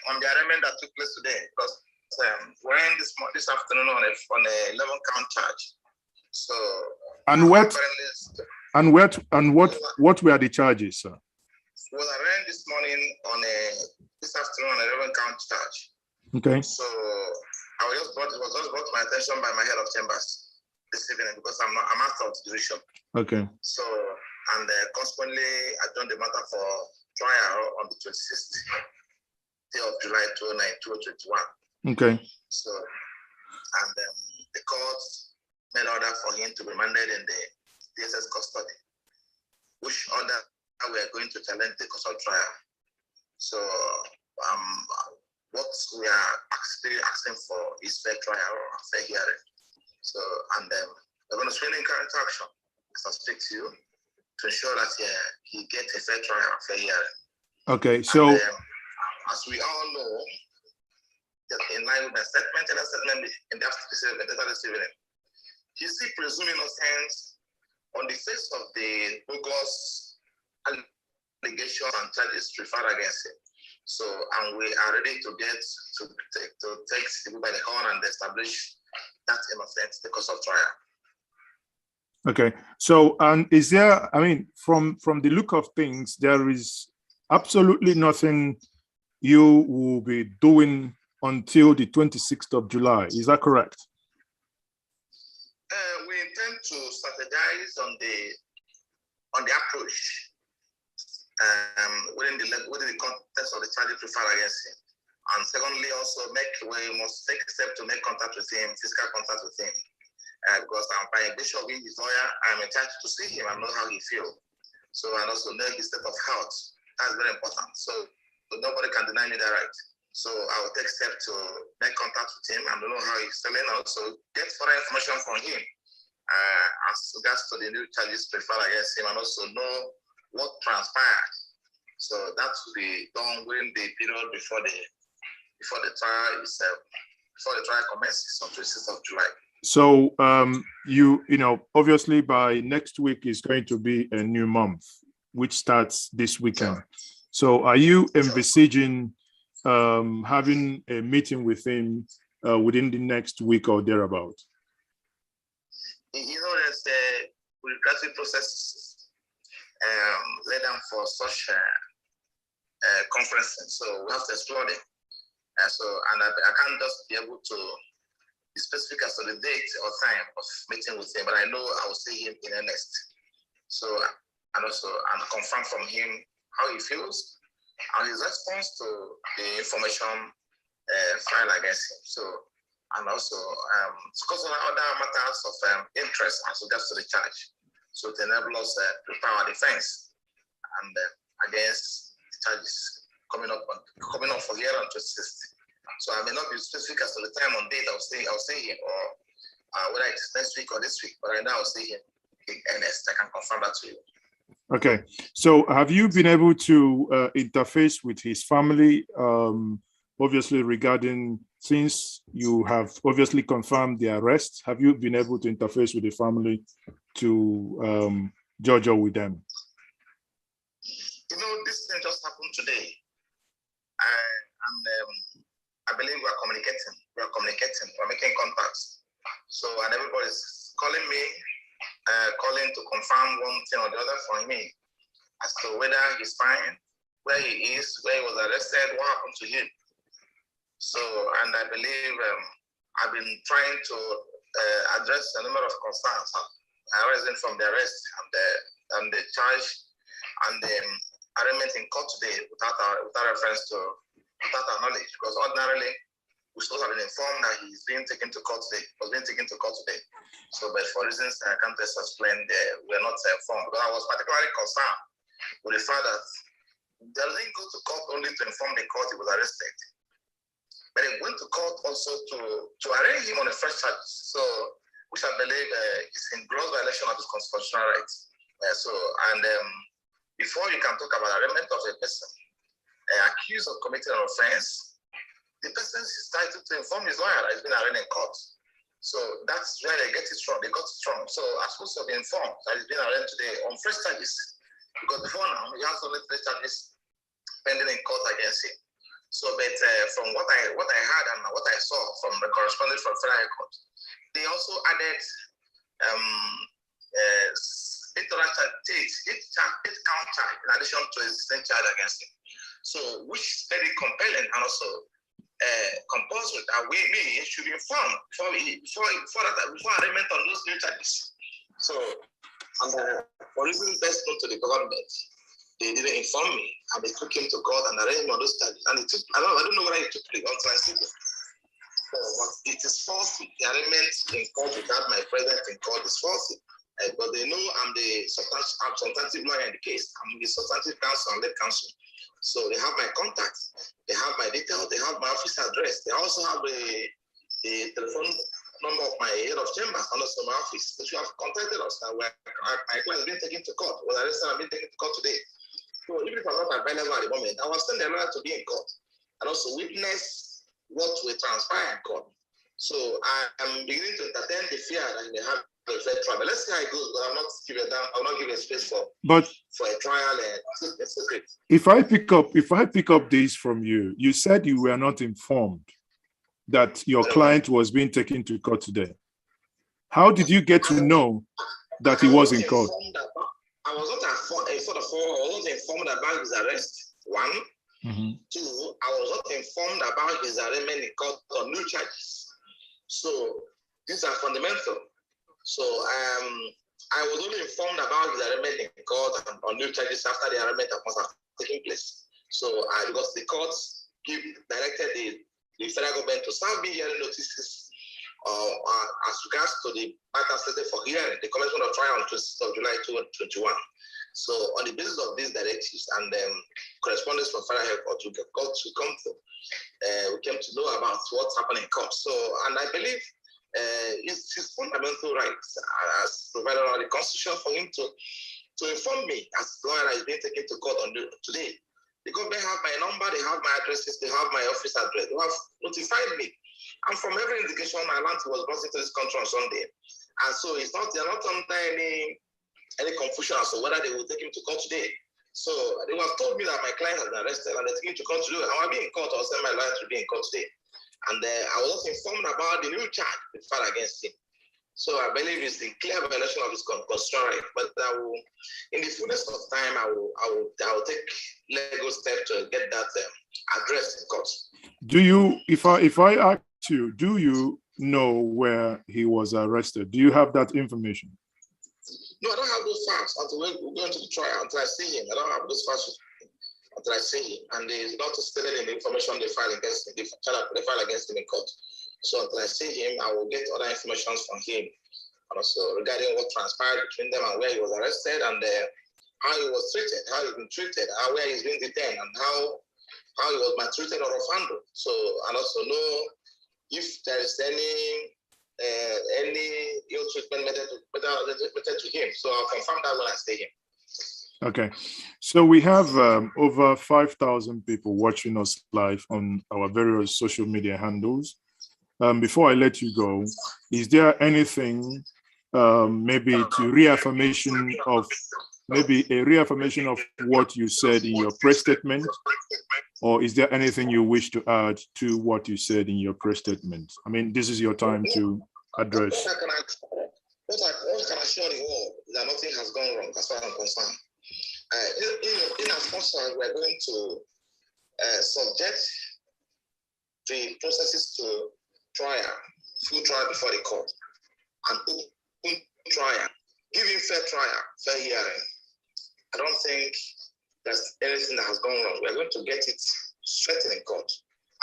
on the arraignment that took place today, because we're in this afternoon on a 11-count charge. So what were the charges, sir? Was arraigned this morning on this afternoon on a 11-count charge. Okay. So it was just brought to my attention by my head of chambers this evening, because I'm out of jurisdiction. Okay. So consequently adjourned the matter for trial on the 26th day of July 2021. Okay. So the court made order for him to be remanded in the DSS custody, which order we are going to challenge the course of trial. So what we are actually asking for is fair trial or fair hearing. So we're going to spend in current action as I speak to you to ensure that he gets a fair trial or fair hearing. Okay, so as we all know, in line with my statement and a statement in the afternoon this evening, he's still presuming innocence on the face of the bogus allegations and charges referred against him. So, and we are ready to take the by the horn and establish that innocence because of trial. Okay, so is there? I mean, from the look of things, there is absolutely nothing you will be doing until the 26th of July. Is that correct? We intend to strategize on the approach within the context of the charges preferred against him. And secondly, also we must take a step to make contact with him, physical contact with him. Because by virtue of being his lawyer, I'm entitled to see him and know how he feels. So, and also know his state of health. That's very important. So nobody can deny me that right. So I will take steps to make contact with him and know how he's feeling, and also get further information from him as regards to the new charges preferred against him, and also know what transpired. So that will be done within the period before the trial itself, before the trial commences on 26th of July. So you know, obviously by next week is going to be a new month, which starts this weekend. Sure. So are you envisaging having a meeting with him within the next week or thereabout? You know, there's a bureaucratic process laid down for such conferencing, so we have to explore it. I can't just be able to be specific as to the date or time of meeting with him, but I know I will see him in earnest. So, and confirm from him how he feels and his response to the information filed against him. So, and also because of other matters of interest as regards to the charge. So to enable us prepare our defense and against the charges coming up for here on 26th. So I may not be specific as to the time and date I'll see him, or whether it's next week or this week, but right now I'll see him in earnest. I can confirm that to you. Okay. So have you been able to interface with his family, obviously regarding, since you have obviously confirmed the arrest, have you been able to interface with the family to judge with them? You know, this thing just happened today. I believe we are communicating. We're making contacts. So, and everybody's calling me, calling to confirm one thing or the other for me as to whether he's fine, where he is, where he was arrested, what happened to him. So, and I believe I've been trying to address a number of concerns arising from the arrest and the charge and the arraignment in court today without reference to, without our knowledge, because ordinarily we should have been informed that he's being taken to court today, So, but for reasons I can't just explain, we're not informed. But I was particularly concerned with the fact that they didn't go to court only to inform the court he was arrested, but they went to court also to arraign him on the fresh charges. So, which I believe is in gross violation of his constitutional rights. Before you can talk about arraignment of a person accused of committing an offense, the person is entitled to inform his lawyer that he's been arraigned in court. So that's where they get it wrong. They got it wrong. So I'm supposed to be informed that he's been arraigned today on fresh charges, because before now he has only 3 charges pending in court against him. So, but from what I heard and what I saw from the correspondence from Federal Court, they also added 8 count charge in addition to his existing charge against him. So, which is very compelling and also compulsory that we should be informed before arraignment on those new charges. So, for reasons best known to the government, they didn't inform me, and they took him to court and arraigned on those charges. And I don't know whether it took place until I see it. But it is false. The arraignment in court without my presence in court is false. But they know I'm substantive lawyer in the case. I'm the substantive counsel and lead counsel. So they have my contacts, they have my details, they have my office address. They also have the telephone number of my head of chambers and also my office, which you have contacted us. That my client has been taken to court. Was arrested and been taken to court today. So even if I'm not available at the moment, I will send the lawyer to be in court and also witness what will transpire in court. So I am beginning to entertain the fear that they have a fair trial. But let's see how it goes. But I will not give a space for a trial and secret. If I pick up this from you, you said you were not informed that your client was being taken to court today. How did you get to know that he was in court? I was not informed about his arrest. 1. Mm-hmm. 2, I was not informed about his arraignment in court on new charges. So these are fundamental. So I was only informed about the arraignment in court and on new charges after the arraignment must have taken place. So because the courts directed the federal government to start me hearing notices as regards to the matter stated for hearing, the commencement of trial on 26th of July 2021. So on the basis of these directives and correspondence from federal health court, we came to know about what's happening in court. So, and I believe it's his fundamental rights as provided by the Constitution for him to inform me as to why is being taken to court on today. Because they have my number, they have my addresses, they have my office address, they have notified me. And from every indication, my land was brought into this country on Sunday. And so they're not under any confusion as to whether they will take him to court today. So they have told me that my client has been arrested and they're taking him to court today. And I'll be in court, I'll send my lawyer to be in court today. And I was also informed about the new charge filed against him. So I believe it's the clear violation of his constitutional right. But I will, in the fullness of time, I will take legal steps to get that addressed in court. Do you, if I ask you, do you know where he was arrested? Do you have that information? No, I don't have those facts until we're going to the trial, until I see him. I don't have those facts until I see him. And it's not stated in the information they file against him, they file against him in court. So until I see him, I will get other information from him. And also regarding what transpired between them and where he was arrested and how he was treated, how he's been treated, where he's been detained, and how he was maltreated or handled. So, and also know if there is any ill treatment method to him. So I'll confirm that when I see him. Okay, so we have over 5,000 people watching us live on our various social media handles. Before I let you go, is there anything, maybe a reaffirmation of what you said in your press statement, or is there anything you wish to add to what you said in your press statement? I mean, this is your time to address. What I can assure you all is that nothing has gone wrong as far as I'm concerned. In as much as we're going to subject the processes to trial, full trial before the court, and open trial, giving fair trial, fair hearing, I don't think there's anything that has gone wrong. We're going to get it straight in court.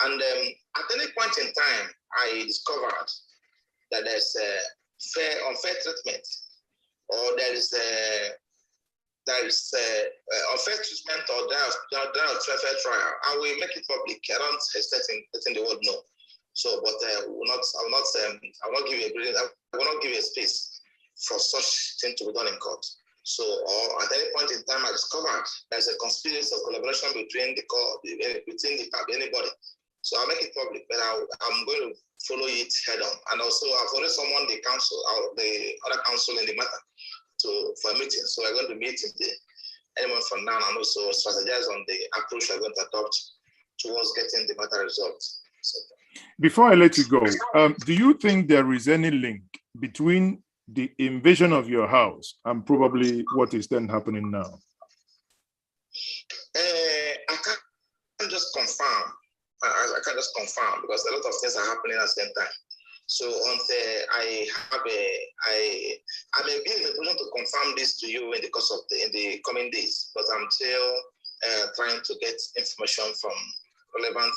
And at any point in time, I discovered that there's unfair treatment, or there is unfair treatment, or there is fair trial, I will make it public. I don't hesitate in letting the world know. So, but I will not give a space for such thing to be done in court. So, or at any point in time, I discovered there's a conspiracy or collaboration between the court, anybody. So I'll make it public, but I'm going to follow it head on. And also, I've already summoned the counsel, the other counsel in the matter, for a meeting. So we're going to meet anyone from now and also strategize on the approach we're going to adopt towards getting the matter resolved. So, before I let you go, do you think there is any link between the invasion of your house and probably what is then happening now? I can't just confirm. I can't just confirm because a lot of things are happening at the same time. So until I may be in a position to confirm this to you in the course of in the coming days, but I'm still trying to get information from relevant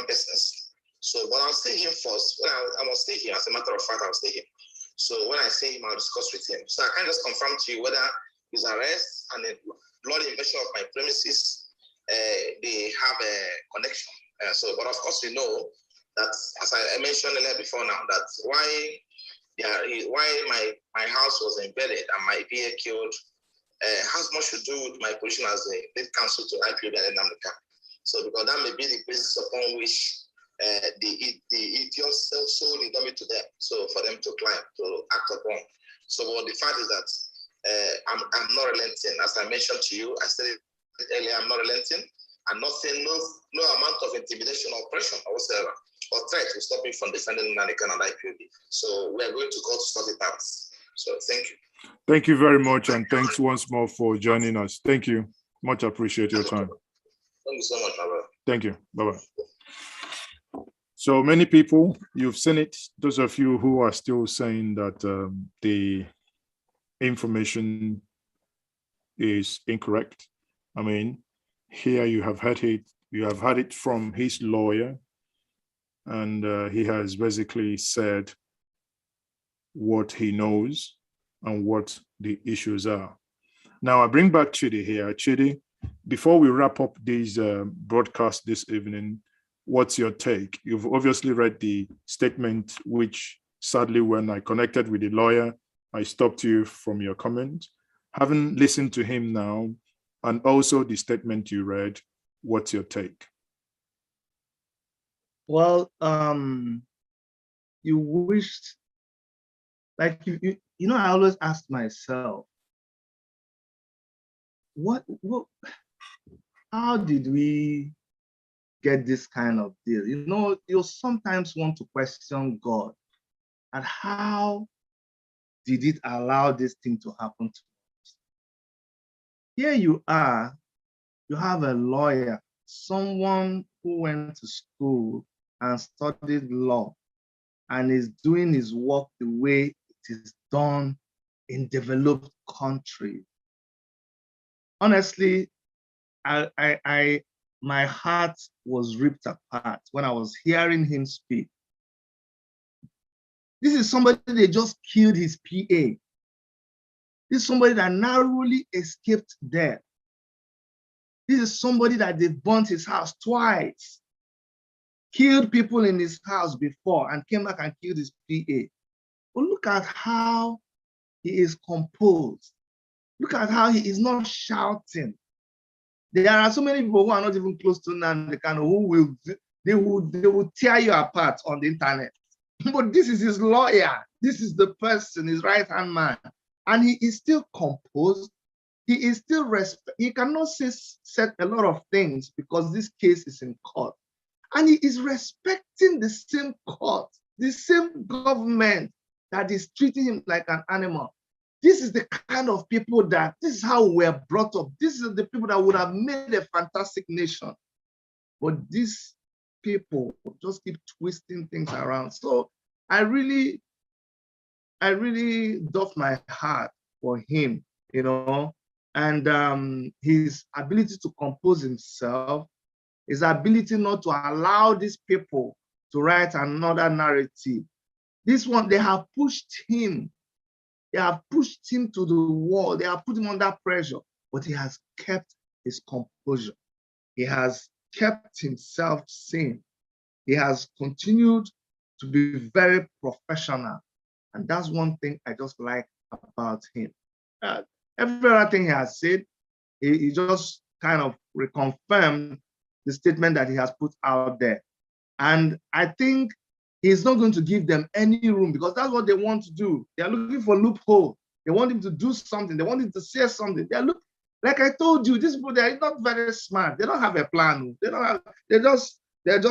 business. So, but I'll see him first. I must stay here. As a matter of fact, I'll stay here. So when I see him, I'll discuss with him. So I can't just confirm to you whether his arrest and the bloody invasion of my premises, they have a connection. But of course, we know that, as I mentioned earlier before now, that why my house was invaded and my PA killed has much to do with my position as a lead counsel to IPOB and Nnamdi. So because that may be the basis upon which the idiots sold the dummy to them, so for them to climb, to act upon. So but the fact is that I'm not relenting. As I mentioned to you, I said it earlier, I'm not relenting, and nothing, no amount of intimidation or pressure or whatsoever, or threat will stop me from defending Nnamdi and IPOB. So we are going to go to sort it out. So thank you. Thank you very much, and thanks once more for joining us. Thank you. Much appreciate your time. Thank you so much, my brother. Thank you. Bye-bye. So many people, you've seen it. Those of you who are still saying that the information is incorrect. I mean, here you have heard it. You have heard it from his lawyer, and he has basically said what he knows and what the issues are. Now I bring back Chidi here. Chidi, before we wrap up this broadcast this evening, what's your take? You've obviously read the statement, which sadly, when I connected with the lawyer, I stopped you from your comment. Having listened to him now, and also the statement you read, what's your take? Well, you wished, like I always ask myself, what, how did we get this kind of deal? You sometimes want to question God, and how did it allow this thing to happen to us? Here you are, you have a lawyer, someone who went to school and studied law and is doing his work the way it is done in developed countries. Honestly, my heart was ripped apart when I was hearing him speak. This is somebody they just killed his PA. This is somebody that narrowly escaped death. This is somebody that they burnt his house twice, killed people in his house before, and came back and killed his PA. But look at how he is composed. Look at how he is not shouting. There are so many people who are not even close to Nnamdi who will tear you apart on the internet. But this is his lawyer. This is the person, his right-hand man. And he is still composed. He is still he cannot say a lot of things because this case is in court. And he is respecting the same court, the same government that is treating him like an animal. This is the kind of people this is how we're brought up. This is the people that would have made a fantastic nation. But these people just keep twisting things around. So I really doff my heart for him, and his ability to compose himself, his ability not to allow these people to write another narrative. This one, they have pushed him. They have pushed him to the wall. They have put him under pressure, but he has kept his composure. He has kept himself sane. He has continued to be very professional. And that's one thing I just like about him. Every other thing he has said, he just kind of reconfirmed the statement that he has put out there. And I think he's not going to give them any room because that's what they want to do. They are looking for loophole. They want him to do something. They want him to say something. Like I told you, these people, they're not very smart. They don't have a plan. They're just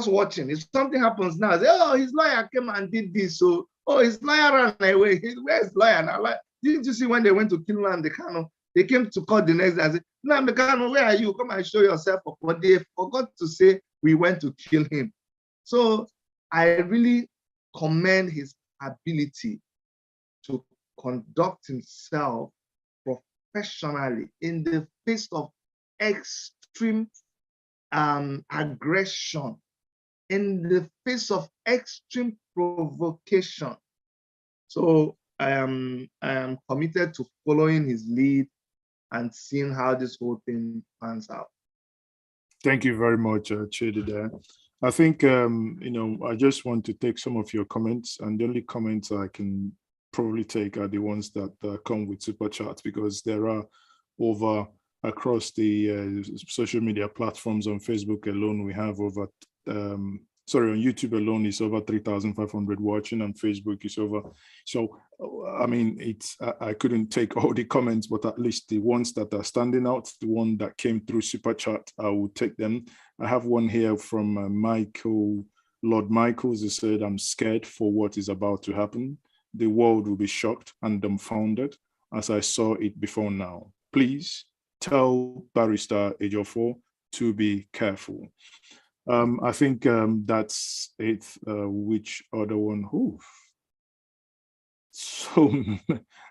watching. If something happens now, say, oh, his lawyer came and did this. So, oh, his lawyer ran away. Where's his lawyer now? Didn't you see when they went to kill Nnamdi Kanu? They came to court the next day and said, Nnamdi Kanu, where are you? Come and show yourself. But they forgot to say we went to kill him. So I really commend his ability to conduct himself professionally in the face of extreme aggression, in the face of extreme provocation. So I am committed to following his lead and seeing how this whole thing pans out. Thank you very much, Chidi there. I think, I just want to take some of your comments, and the only comments I can probably take are the ones that come with super chats, because there are over across the social media platforms. On Facebook alone, we have over, on YouTube alone, it's over 3,500 watching. On Facebook, it's over. So, I mean, I couldn't take all the comments, but at least the ones that are standing out, the one that came through super chat, I will take them. I have one here from Lord Michaels. He said, I'm scared for what is about to happen. The world will be shocked and dumbfounded as I saw it before now. Please tell Barrister Ejiofor to be careful. I think that's it. Which other one? Ooh, so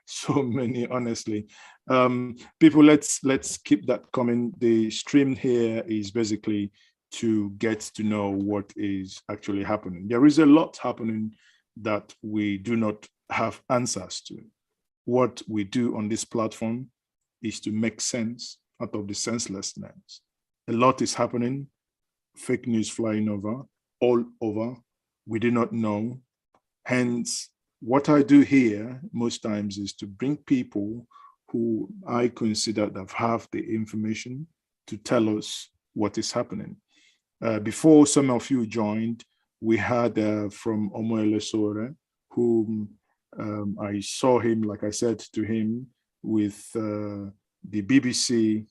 so many, honestly. People, let's keep that coming. The stream here is basically to get to know what is actually happening. There is a lot happening that we do not have answers to. What we do on this platform is to make sense out of the senselessness. A lot is happening, fake news flying over, all over. We do not know. Hence, what I do here most times is to bring people who I consider that have the information to tell us what is happening. Before some of you joined, we had from Sowore, whom I saw him, like I said to him, with the BBC,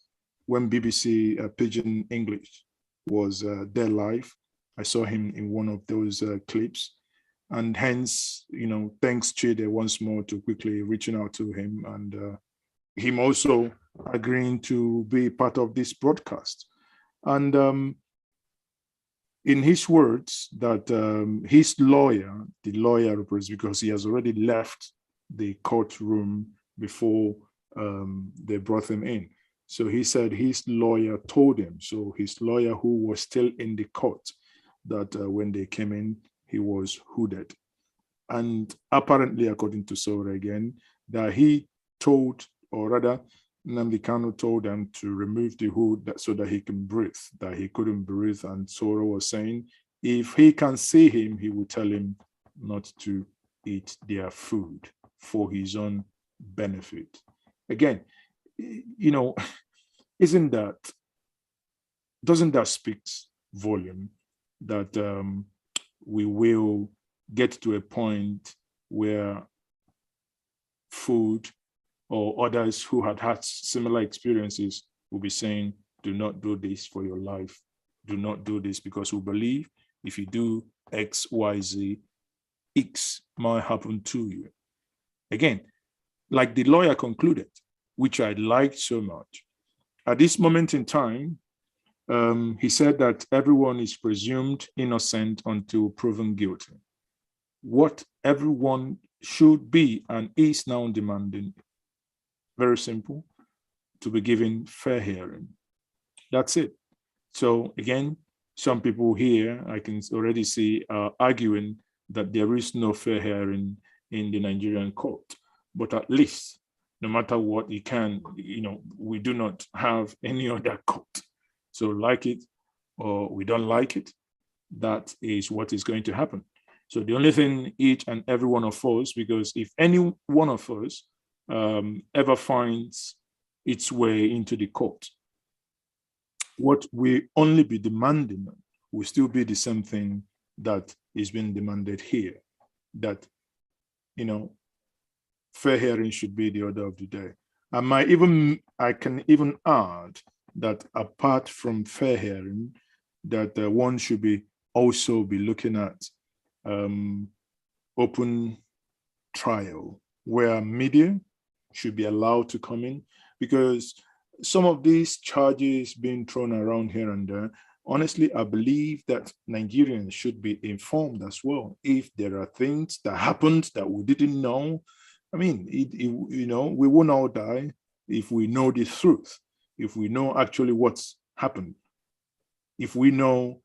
when BBC Pidgin English was there live. I saw him in one of those clips. And hence, thanks Chidi once more to quickly reaching out to him and him also agreeing to be part of this broadcast. And in his words, that his lawyer, the lawyer represents, because he has already left the courtroom before they brought him in. So he said his lawyer told him, so his lawyer who was still in the court, that when they came in, he was hooded. And apparently, according to Sowore again, that he told, or rather, Nnamdi told them to remove the hood so that he can breathe, that he couldn't breathe. And Sowore was saying, if he can see him, he will tell him not to eat their food for his own benefit. Again, doesn't that speak volume that we will get to a point where food or others who had similar experiences will be saying, do not do this for your life. Do not do this, because we believe if you do X, Y, Z, X might happen to you. Again, like the lawyer concluded, which I liked so much. At this moment in time, he said that everyone is presumed innocent until proven guilty. What everyone should be and is now demanding, very simple, to be given fair hearing. That's it. So again, some people here, I can already see, are arguing that there is no fair hearing in the Nigerian court. But at least, no matter what, we do not have any other court. So like it or we don't like it, that is what is going to happen. So the only thing each and every one of us, because if any one of us ever finds its way into the court, what we only be demanding will still be the same thing that is being demanded here, that, fair hearing should be the order of the day. I can even add that apart from fair hearing, that one should also be looking at open trial, where media should be allowed to come in, because some of these charges being thrown around here and there, honestly, I believe that Nigerians should be informed as well. If there are things that happened that we didn't know, I mean, we won't all die if we know the truth, if we know actually what's happened, if we know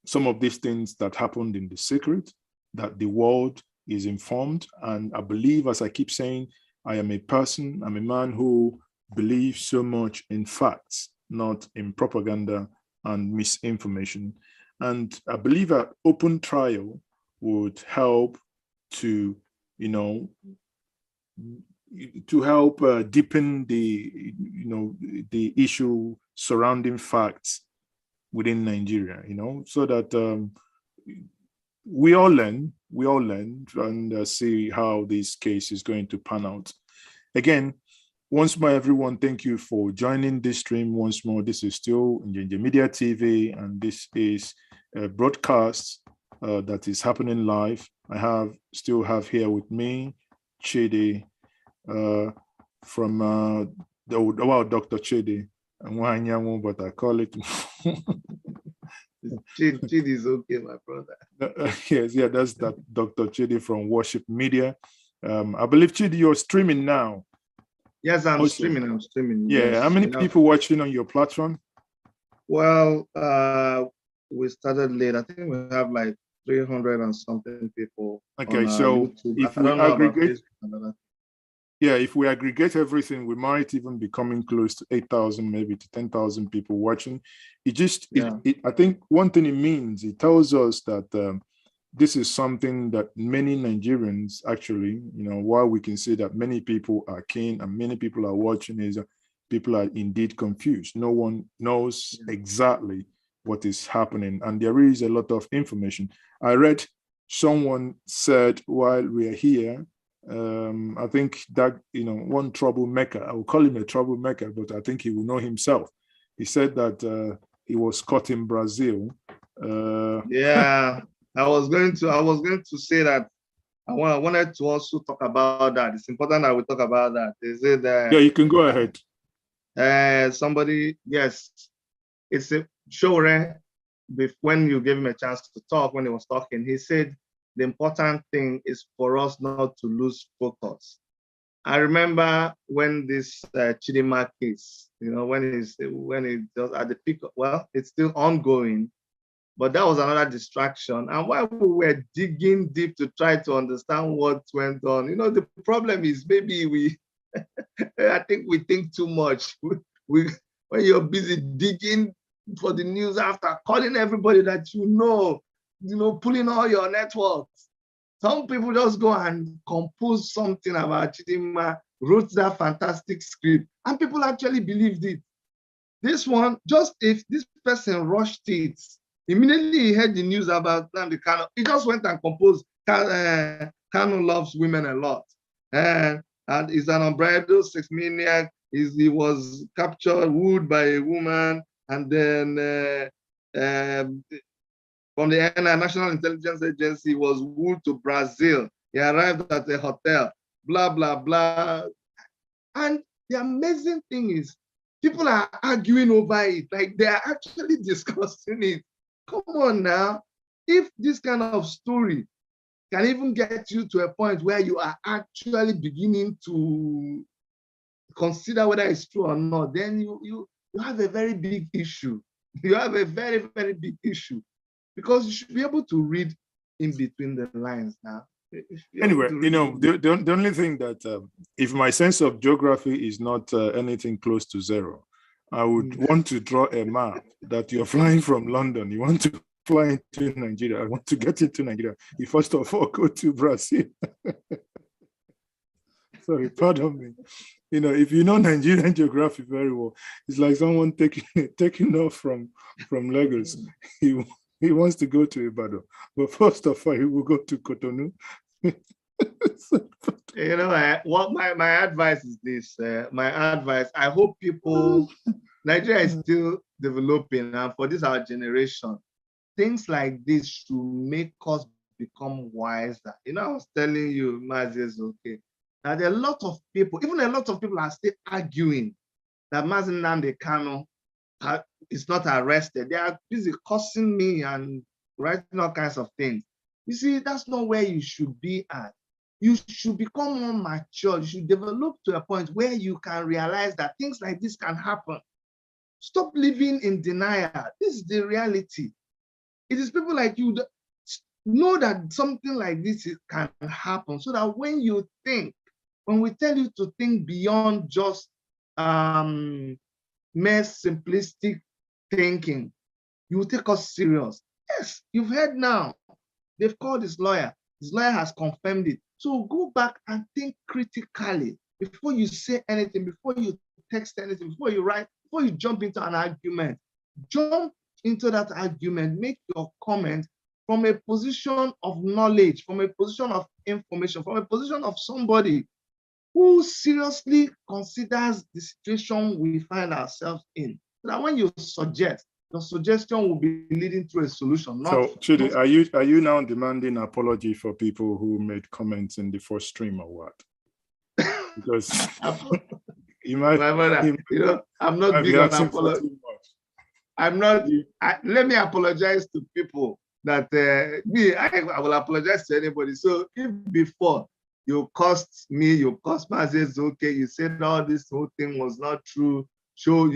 some of these things that happened in the secret, that the world is informed. And I believe, as I keep saying, I'm a man who believes so much in facts, not in propaganda and misinformation. And I believe that open trial would help to, deepen the issue surrounding facts within Nigeria, so that we all learn and see how this case is going to pan out. Again, once more, everyone, thank you for joining this stream once more. This is still Njenje Media TV, and this is a broadcast that is happening live. I still have here with me Chidi from Dr. Chidi, but I call it Chidi is okay, my brother. Yes, yeah, that's that Dr. Chidi from Worship Media. I believe, Chidi, you're streaming now. Yes, I'm streaming. Yeah, Yes. how many people watching on your platform? Well, we started late. I think we have like 300 and something people. Okay, on, so YouTube. if I we don't know about aggregate, Facebook and other. yeah, if we aggregate everything, we might even be coming close to 8,000, maybe to 10,000 people watching. It just, I think one thing it means, it tells us that this is something that many Nigerians actually, while we can say that many people are keen and many people are watching, is people are indeed confused. No one knows exactly what is happening, and there is a lot of information. I read someone said while we are here, I think that, one troublemaker, I will call him a troublemaker, but I think he will know himself. He said that he was caught in Brazil. Yeah, I was going to say that I wanted to also talk about that. It's important that we talk about that. Is it yeah, you can go ahead. Somebody, yes, it's a Sowore. When you gave him a chance to talk, when he was talking, he said the important thing is for us not to lose focus. I remember when this Chidima case, when it was at the peak, well, it's still ongoing, but that was another distraction. And while we were digging deep to try to understand what went on, the problem is maybe I think we think too much. When you're busy digging for the news after calling everybody that pulling all your networks. Some people just go and compose something about Chidima, wrote that fantastic script, and people actually believed it. This one, just if this person rushed it, immediately he heard the news about Nnamdi Kanu, he just went and composed, Kanu loves women a lot. And he's an unbridled sex maniac. He was captured, wooed by a woman, and then from the National Intelligence Agency was wooed to Brazil. He arrived at a hotel, blah, blah, blah. And the amazing thing is, people are arguing over it. Like they are actually discussing it. Come on now. If this kind of story can even get you to a point where you are actually beginning to consider whether it's true or not, then you have a very big issue. You have a very, very big issue. Because you should be able to read in between the lines now. Anyway, the only thing that if my sense of geography is not anything close to zero, I would want to draw a map that you're flying from London. You want to fly into Nigeria. I want to get into Nigeria. You first of all go to Brazil. Sorry, pardon me. If you know Nigerian geography very well, it's like someone taking off from Lagos. He wants to go to Ibadan, but first of all, he will go to Cotonou. What my advice is this. My advice, I hope Nigeria is still developing, and for this our generation, things like this should make us become wiser. I was telling you, Mazi, okay, that a lot of people are still arguing that Nnamdi Kanu is not arrested. They are busy cursing me and writing all kinds of things. You see, that's not where you should be at. You should become more mature. You should develop to a point where you can realize that things like this can happen. Stop living in denial. This is the reality. It is people like you that know that something like this can happen, so that when you think, when we tell you to think beyond just mere simplistic thinking, you will take us serious. Yes, you've heard now. They've called his lawyer. His lawyer has confirmed it. So go back and think critically before you say anything, before you text anything, before you write, before you jump into an argument. Jump into that argument, make your comment from a position of knowledge, from a position of information, from a position of somebody who seriously considers the situation we find ourselves in. So that when you suggest, your suggestion will be leading to a solution. So, Chidi, are you now demanding apology for people who made comments in the first stream or what? Because I'm not big on apology. I'm not. Let me apologize to people that I will apologize to anybody. So if before you cursed me, you cursed me, says okay, you said all this whole thing was not true. Show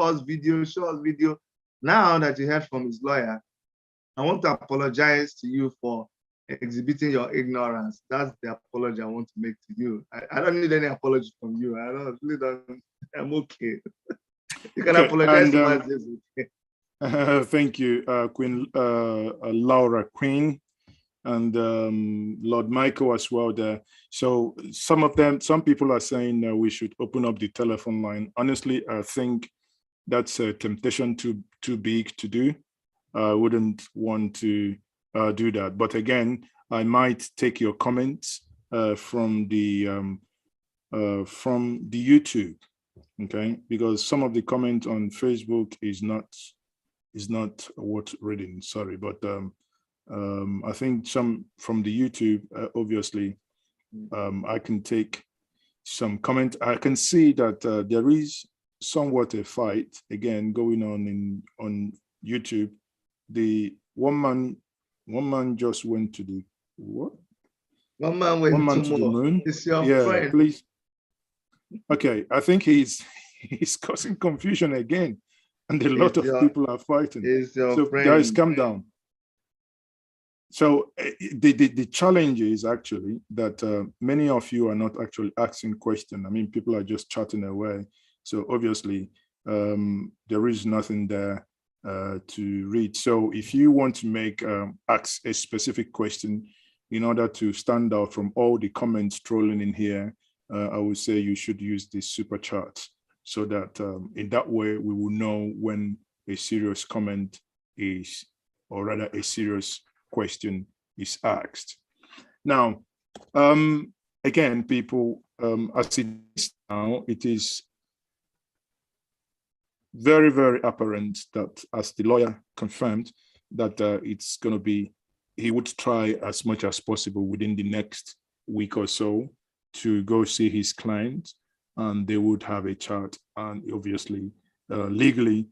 us video. Now that you heard from his lawyer, I want to apologize to you for exhibiting your ignorance. That's the apology I want to make to you. I don't need any apology from you. I'm okay. You can apologize to me. Thank you, Queen Laura Queen, and Lord Michael as well there. So some people are saying we should open up the telephone line. Honestly, I think that's a temptation too big to do. I wouldn't want to do that. But again, I might take your comments from the YouTube, okay? Because some of the comment on Facebook is not worth reading. Sorry, but I think some from the YouTube, obviously, I can take some comment. I can see that there is somewhat a fight again going on YouTube. The one man just went to the what? One man went to the moon. It's your friend. Please. Okay, I think he's causing confusion again, and a lot of people are fighting. So friend. Guys, calm down. So the challenge is actually that many of you are not actually asking questions. I mean, people are just chatting away. So obviously, there is nothing there to read. So if you want to ask a specific question in order to stand out from all the comments trolling in here, I would say you should use the super chat so that in that way we will know when a serious comment is, or rather a serious question is asked. Now, again, people, as it is now, it is very, very apparent that, as the lawyer confirmed, that it's going to be, he would try as much as possible within the next week or so to go see his client, and they would have a chat. And obviously, legally,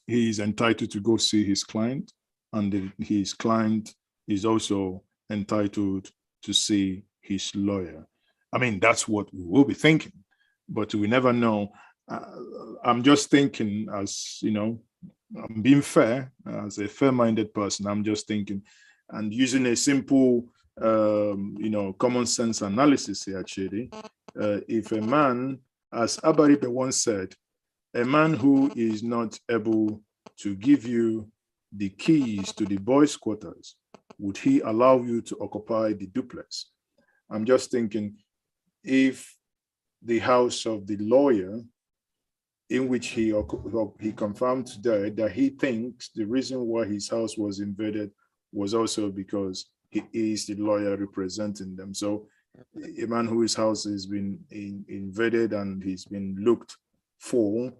he is entitled to go see his client, and his client is also entitled to see his lawyer. I mean, that's what we will be thinking, but we never know. I'm just thinking, as you know, I'm being fair, as a fair-minded person. I'm just thinking and using a simple, common sense analysis here, Chidi. If a man, as Abaribe once said, a man who is not able to give you the keys to the boys' quarters, would he allow you to occupy the duplex? I'm just thinking, if the house of the lawyer, in which he confirmed today that he thinks the reason why his house was invaded was also because he is the lawyer representing them. So a man whose house has been invaded and he's been looked for,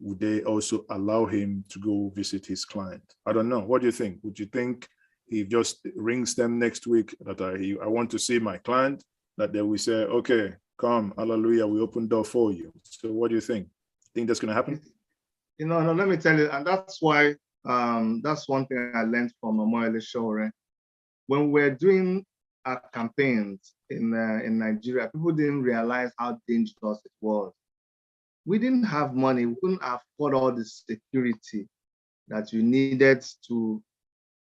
would they also allow him to go visit his client? I don't know. What do you think? Would you think he just rings them next week that I want to see my client, that they will say, okay, come, hallelujah, we open door for you? So what do you think? Think that's going to happen? No, let me tell you, and that's why, that's one thing I learned from Sowore. When we're doing our campaigns in Nigeria, people didn't realize how dangerous it was. We didn't have money. We couldn't afford all the security that you needed to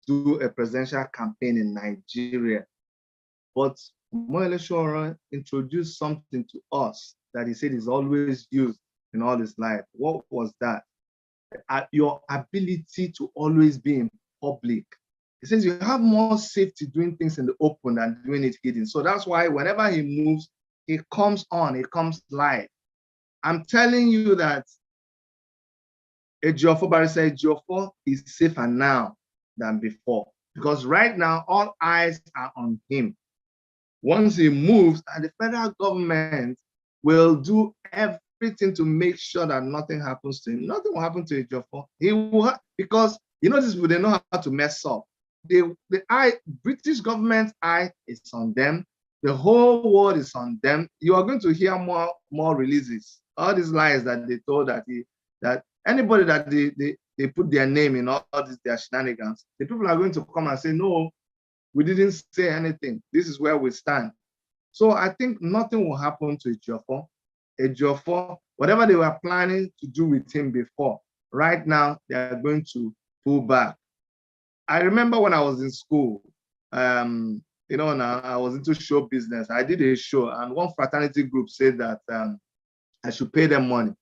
do a presidential campaign in Nigeria. But Sowore introduced something to us that he said is always used in all his life. What was that? Your ability to always be in public. He says you have more safety doing things in the open than doing it hidden. So that's why whenever he moves, he comes on, he comes live. I'm telling you that Ejiofor, Barrister Ejiofor is safer now than before, because right now all eyes are on him. Once he moves, and the federal government will do everything to make sure that nothing happens to him. Nothing will happen to Ejiofor. He will, because you know, they know how to mess up. The British government's eye is on them. The whole world is on them. You are going to hear more releases. All these lies that they told that anybody that they put their name in all these their shenanigans, the people are going to come and say, no, we didn't say anything. This is where we stand. So I think nothing will happen to Ejiofor. Ejiofor, whatever they were planning to do with him before, right now they are going to pull back. I remember when I was in school, you know, now I was into show business. I did a show, and one fraternity group said that I should pay them money.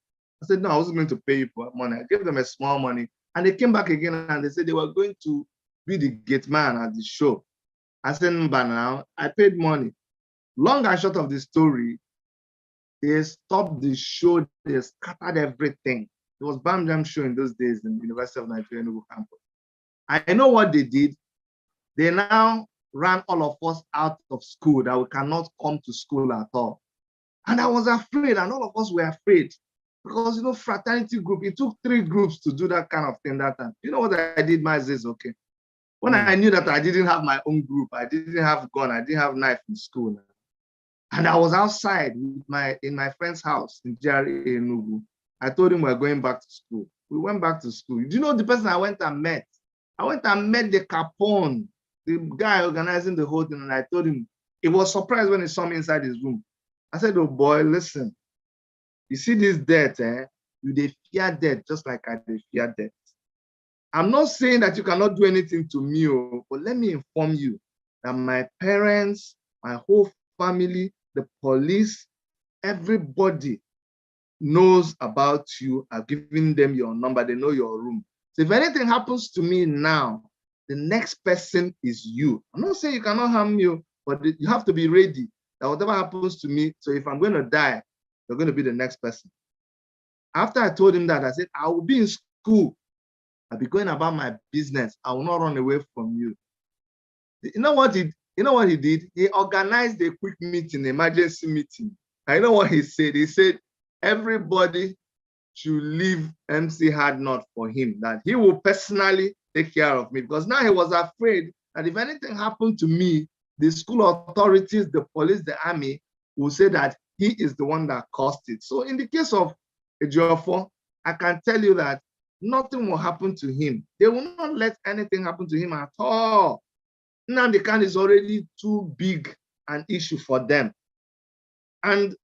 I said, no, I wasn't going to pay you for money. I gave them a small money, and they came back again and they said they were going to be the gate man at the show. I said, but now I paid money. Long and short of the story, they stopped the show. They scattered everything. It was Bam Jam show in those days in the University of Nigeria campus. I know what they did. They now ran all of us out of school, that we cannot come to school at all. And I was afraid, and all of us were afraid, because, you know, fraternity group, it took 3 groups to do that kind of thing that time. You know what I did, Mazes? Okay. When I knew that I didn't have my own group, I didn't have gun, I didn't have knife in school. And I was outside with in my friend's house in Jari Enugu. I told him we're going back to school. We went back to school. Do you know the person I went and met? I went and met the Capone, the guy organizing the whole thing, and I told him, he was surprised when he saw me inside his room. I said, oh boy, listen, you see this death, you they fear death just like I fear death. I'm not saying that you cannot do anything to me, but let me inform you that my parents, my whole family, the police, everybody knows about you. I've given them your number, they know your room. So if anything happens to me now, the next person is you. I'm not saying you cannot harm me, but you have to be ready that whatever happens to me, so if I'm going to die, you're going to be the next person. After I told him that, I said, I will be in school. I'll be going about my business. I will not run away from you. You know what he did? He organized a quick meeting, emergency meeting. I know what he said. He said, everybody should leave MC Hardnot for him, that he will personally take care of me, because now he was afraid that if anything happened to me, the school authorities, the police, the army will say that he is the one that caused it. So in the case of Ejiofor, I can tell you that nothing will happen to him. They will not let anything happen to him at all. Nnamdi Kanu is already too big an issue for them. And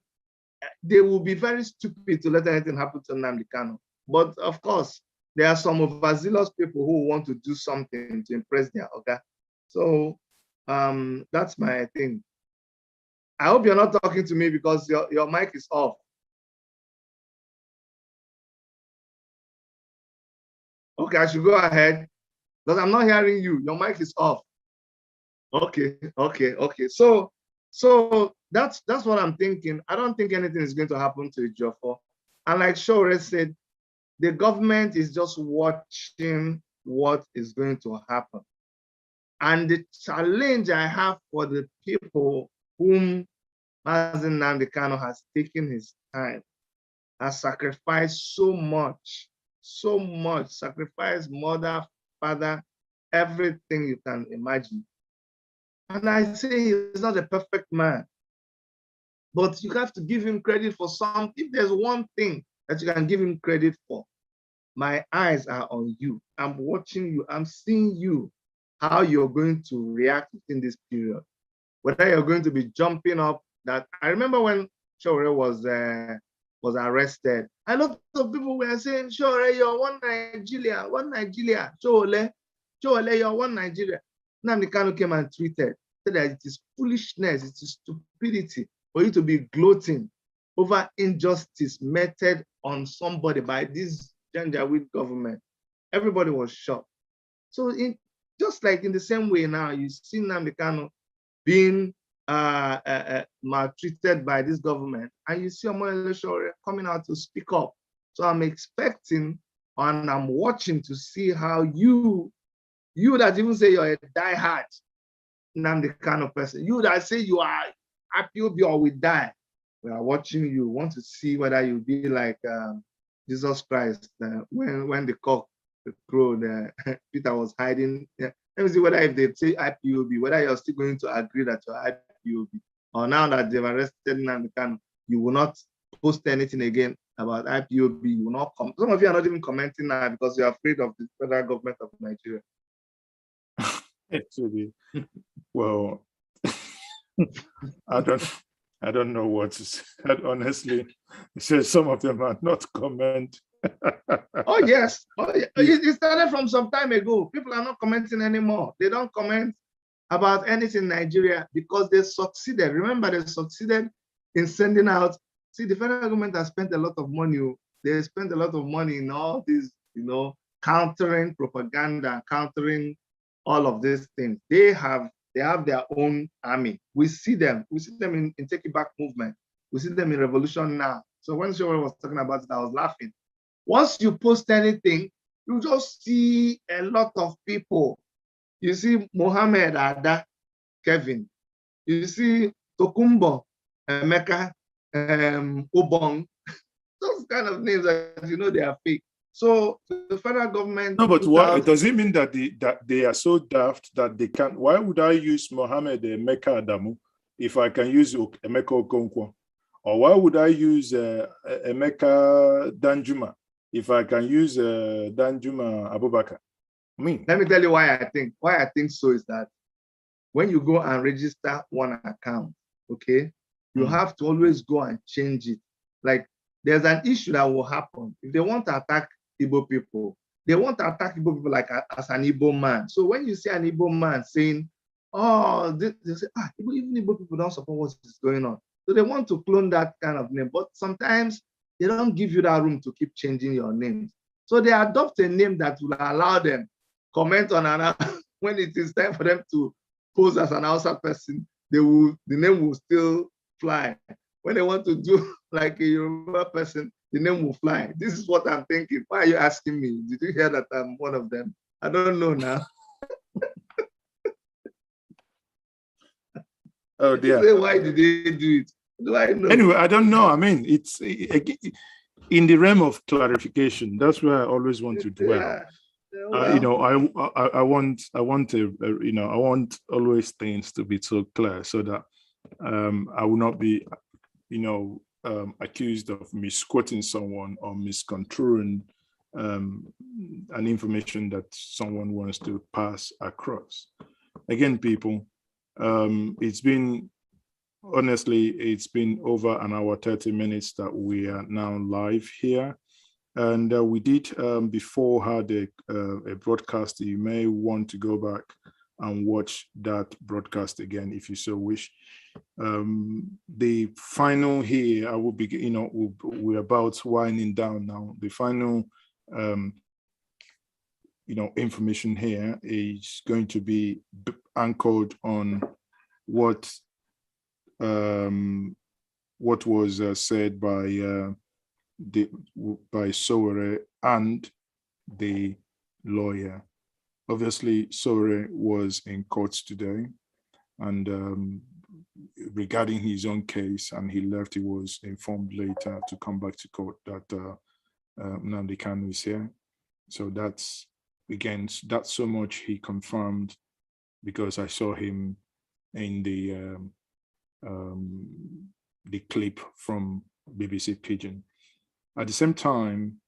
they will be very stupid to let anything happen to Nnamdi Kanu. But of course, there are some overzealous people who want to do something to impress their oga. So that's my thing. I hope you're not talking to me because your mic is off. Okay, I should go ahead because I'm not hearing you. Your mic is off. Okay. So that's what I'm thinking. I don't think anything is going to happen to Ejiofor. And like Sowore said, the government is just watching what is going to happen. And the challenge I have for the people whom Nnamdi Kanu has taken his time, has sacrificed so much, sacrificed mother, father, everything you can imagine. And I say he's not a perfect man, but you have to give him credit for something. If there's one thing that you can give him credit for, my eyes are on you. I'm watching you. I'm seeing you, how you're going to react in this period. Whether you're going to be jumping up. That I remember when Sowore was arrested, a lot of people were saying, Sowore, you're one Nigeria, Sowore, you're one Nigeria. Nnamdi Kanu came and tweeted, said that it is foolishness, it is stupidity for you to be gloating over injustice meted on somebody by this Njenje government. Everybody was shocked. So just like in the same way now, you see Nnamdi Kanu being maltreated by this government, and you see Omoyele Sowore coming out to speak up. So I'm expecting and I'm watching to see how you that even say you're a diehard Nnamdi Kanu person, you that say you are IPOB or we die, we are watching you. Want to see whether you'll be like Jesus Christ when the cock crowed, Peter was hiding. Let me see whether if they say IPOB, whether you're still going to agree that you're IPOB, or now that they've arrested Nnamdi Kanu, you will not post anything again about IPOB, you will not come. Some of you are not even commenting now because you're afraid of the federal government of Nigeria. Actually, well, I don't know what to say. Honestly, some of them are not comment. Oh yes, it started from some time ago. People are not commenting anymore. They don't comment about anything in Nigeria because they succeeded. Remember, they succeeded in sending out. See, the federal government has spent a lot of money. They spent a lot of money in all these, countering propaganda, countering all of these things. They have their own army. We see them. We see them in Take It Back movement. We see them in Revolution Now. So when Sowore was talking about it, I was laughing. Once you post anything, you just see a lot of people. You see Mohammed Ada, Kevin. You see Tokumbo, Emeka, Obong. Those kind of names that they are fake. So the federal government. No, but why does it mean that they are so daft that they can't? Why would I use Mohammed Emeka Adamu if I can use Emeka Okonkwo? Or why would I use Emeka Danjuma if I can use Danjuma Abubakar? Let me tell you why I think so is that when you go and register one account, okay, you have to always go and change it. Like there's an issue that will happen if they want to attack Igbo people. They want to attack Igbo people like as an Igbo man. So when you see an Igbo man saying, "Oh," they say, even Igbo people don't support what is going on. So they want to clone that kind of name, but sometimes they don't give you that room to keep changing your names. So they adopt a name that will allow them comment on another. When it is time for them to pose as an outside person, the name will still fly. When they want to do like a Yoruba person, the name will fly. This is what I'm thinking. Why are you asking me? Did you hear that I'm one of them? I don't know now. Oh dear. Why did they do it? Do I know? Anyway, I don't know. I mean, it's in the realm of clarification. That's where I always want to dwell. Yeah. Well, I want always things to be so clear so that I will not be, accused of misquoting someone or misconstruing an information that someone wants to pass across. Again, people, it's been over an hour, 30 minutes that we are now live here. And we did before had a broadcast. You may want to go back and watch that broadcast again if you so wish. The final here, I will be, we're about winding down now. The final, information here is going to be anchored on what was said by Sowore and the lawyer. Obviously, Sowore was in court today, and regarding his own case, and he left. He was informed later to come back to court that Nnamdi Kanu is here. So that's so much he confirmed, because I saw him in the clip from BBC Pidgin. At the same time,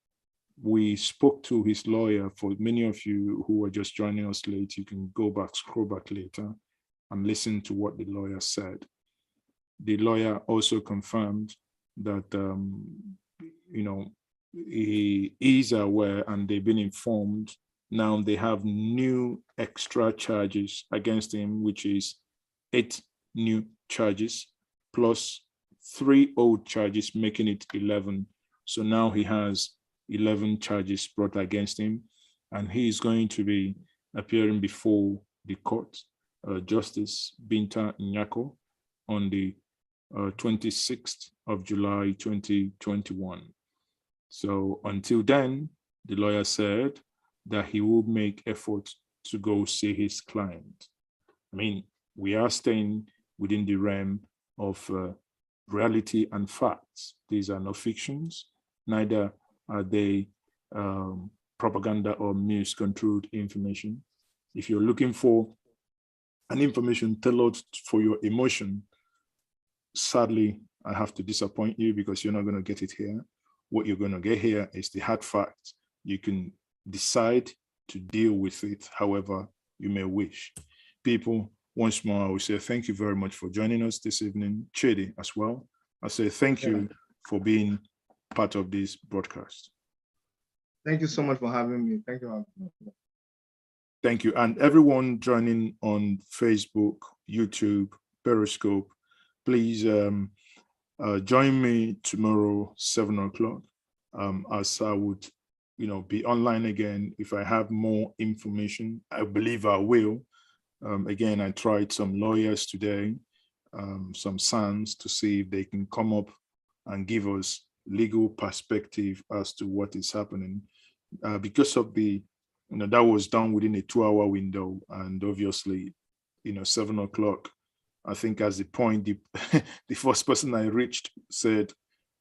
we spoke to his lawyer. For many of you who were just joining us late, you can go back, scroll back later and listen to what the lawyer said. The lawyer also confirmed that, he is aware and they've been informed. Now they have new extra charges against him, which is 8 new charges plus 3 old charges, making it 11. So now he has 11 charges brought against him, and he is going to be appearing before the court, Justice Binta Nyako, on the 26th of July, 2021. So until then, the lawyer said that he will make effort to go see his client. I mean, we are staying within the realm of reality and facts. These are no fictions, neither are they propaganda or misconstrued information. If you're looking for an information tailored for your emotion, sadly, I have to disappoint you because you're not going to get it here. What you're going to get here is the hard fact. You can decide to deal with it however you may wish. People, once more, I will say thank you very much for joining us this evening. Chidi as well. I say thank you for being part of this broadcast. Thank you so much for having me. Thank you. Thank you. And everyone joining on Facebook, YouTube, Periscope, please join me tomorrow, 7 o'clock, as I would, be online again. If I have more information, I believe I will. Again, I tried some lawyers today, some SANs, to see if they can come up and give us legal perspective as to what is happening. Because of the, that was done within a 2-hour window, and obviously, 7 o'clock, I think as the point, the first person I reached said,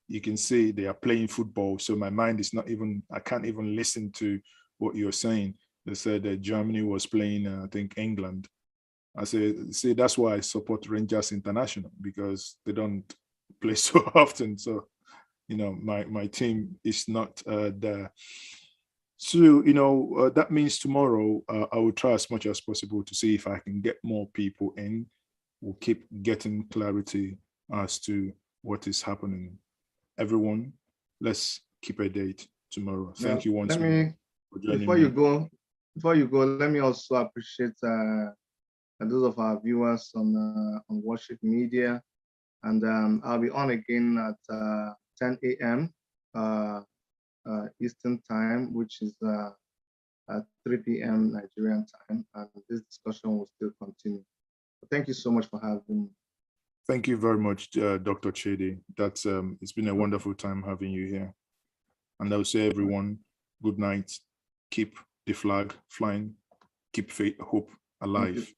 you can see they are playing football. So my mind is not even, I can't even listen to what you're saying. They said that Germany was playing, I think, England. I said, see, that's why I support Rangers International, because they don't play so often. So, my team is not there. So, that means tomorrow I will try as much as possible to see if I can get more people in. We'll keep getting clarity as to what is happening. Everyone, let's keep a date tomorrow. Thank you once more for joining me. Before you go, let me also appreciate those of our viewers on Worship Media. And I'll be on again at 10 a.m. Eastern time, which is at 3 p.m. Nigerian time. And this discussion will still continue. Thank you so much for having me. Thank you very much, Dr. Chidi. That's it's been a wonderful time having you here. And I'll say, everyone, good night. Keep the flag flying. Keep faith, hope alive.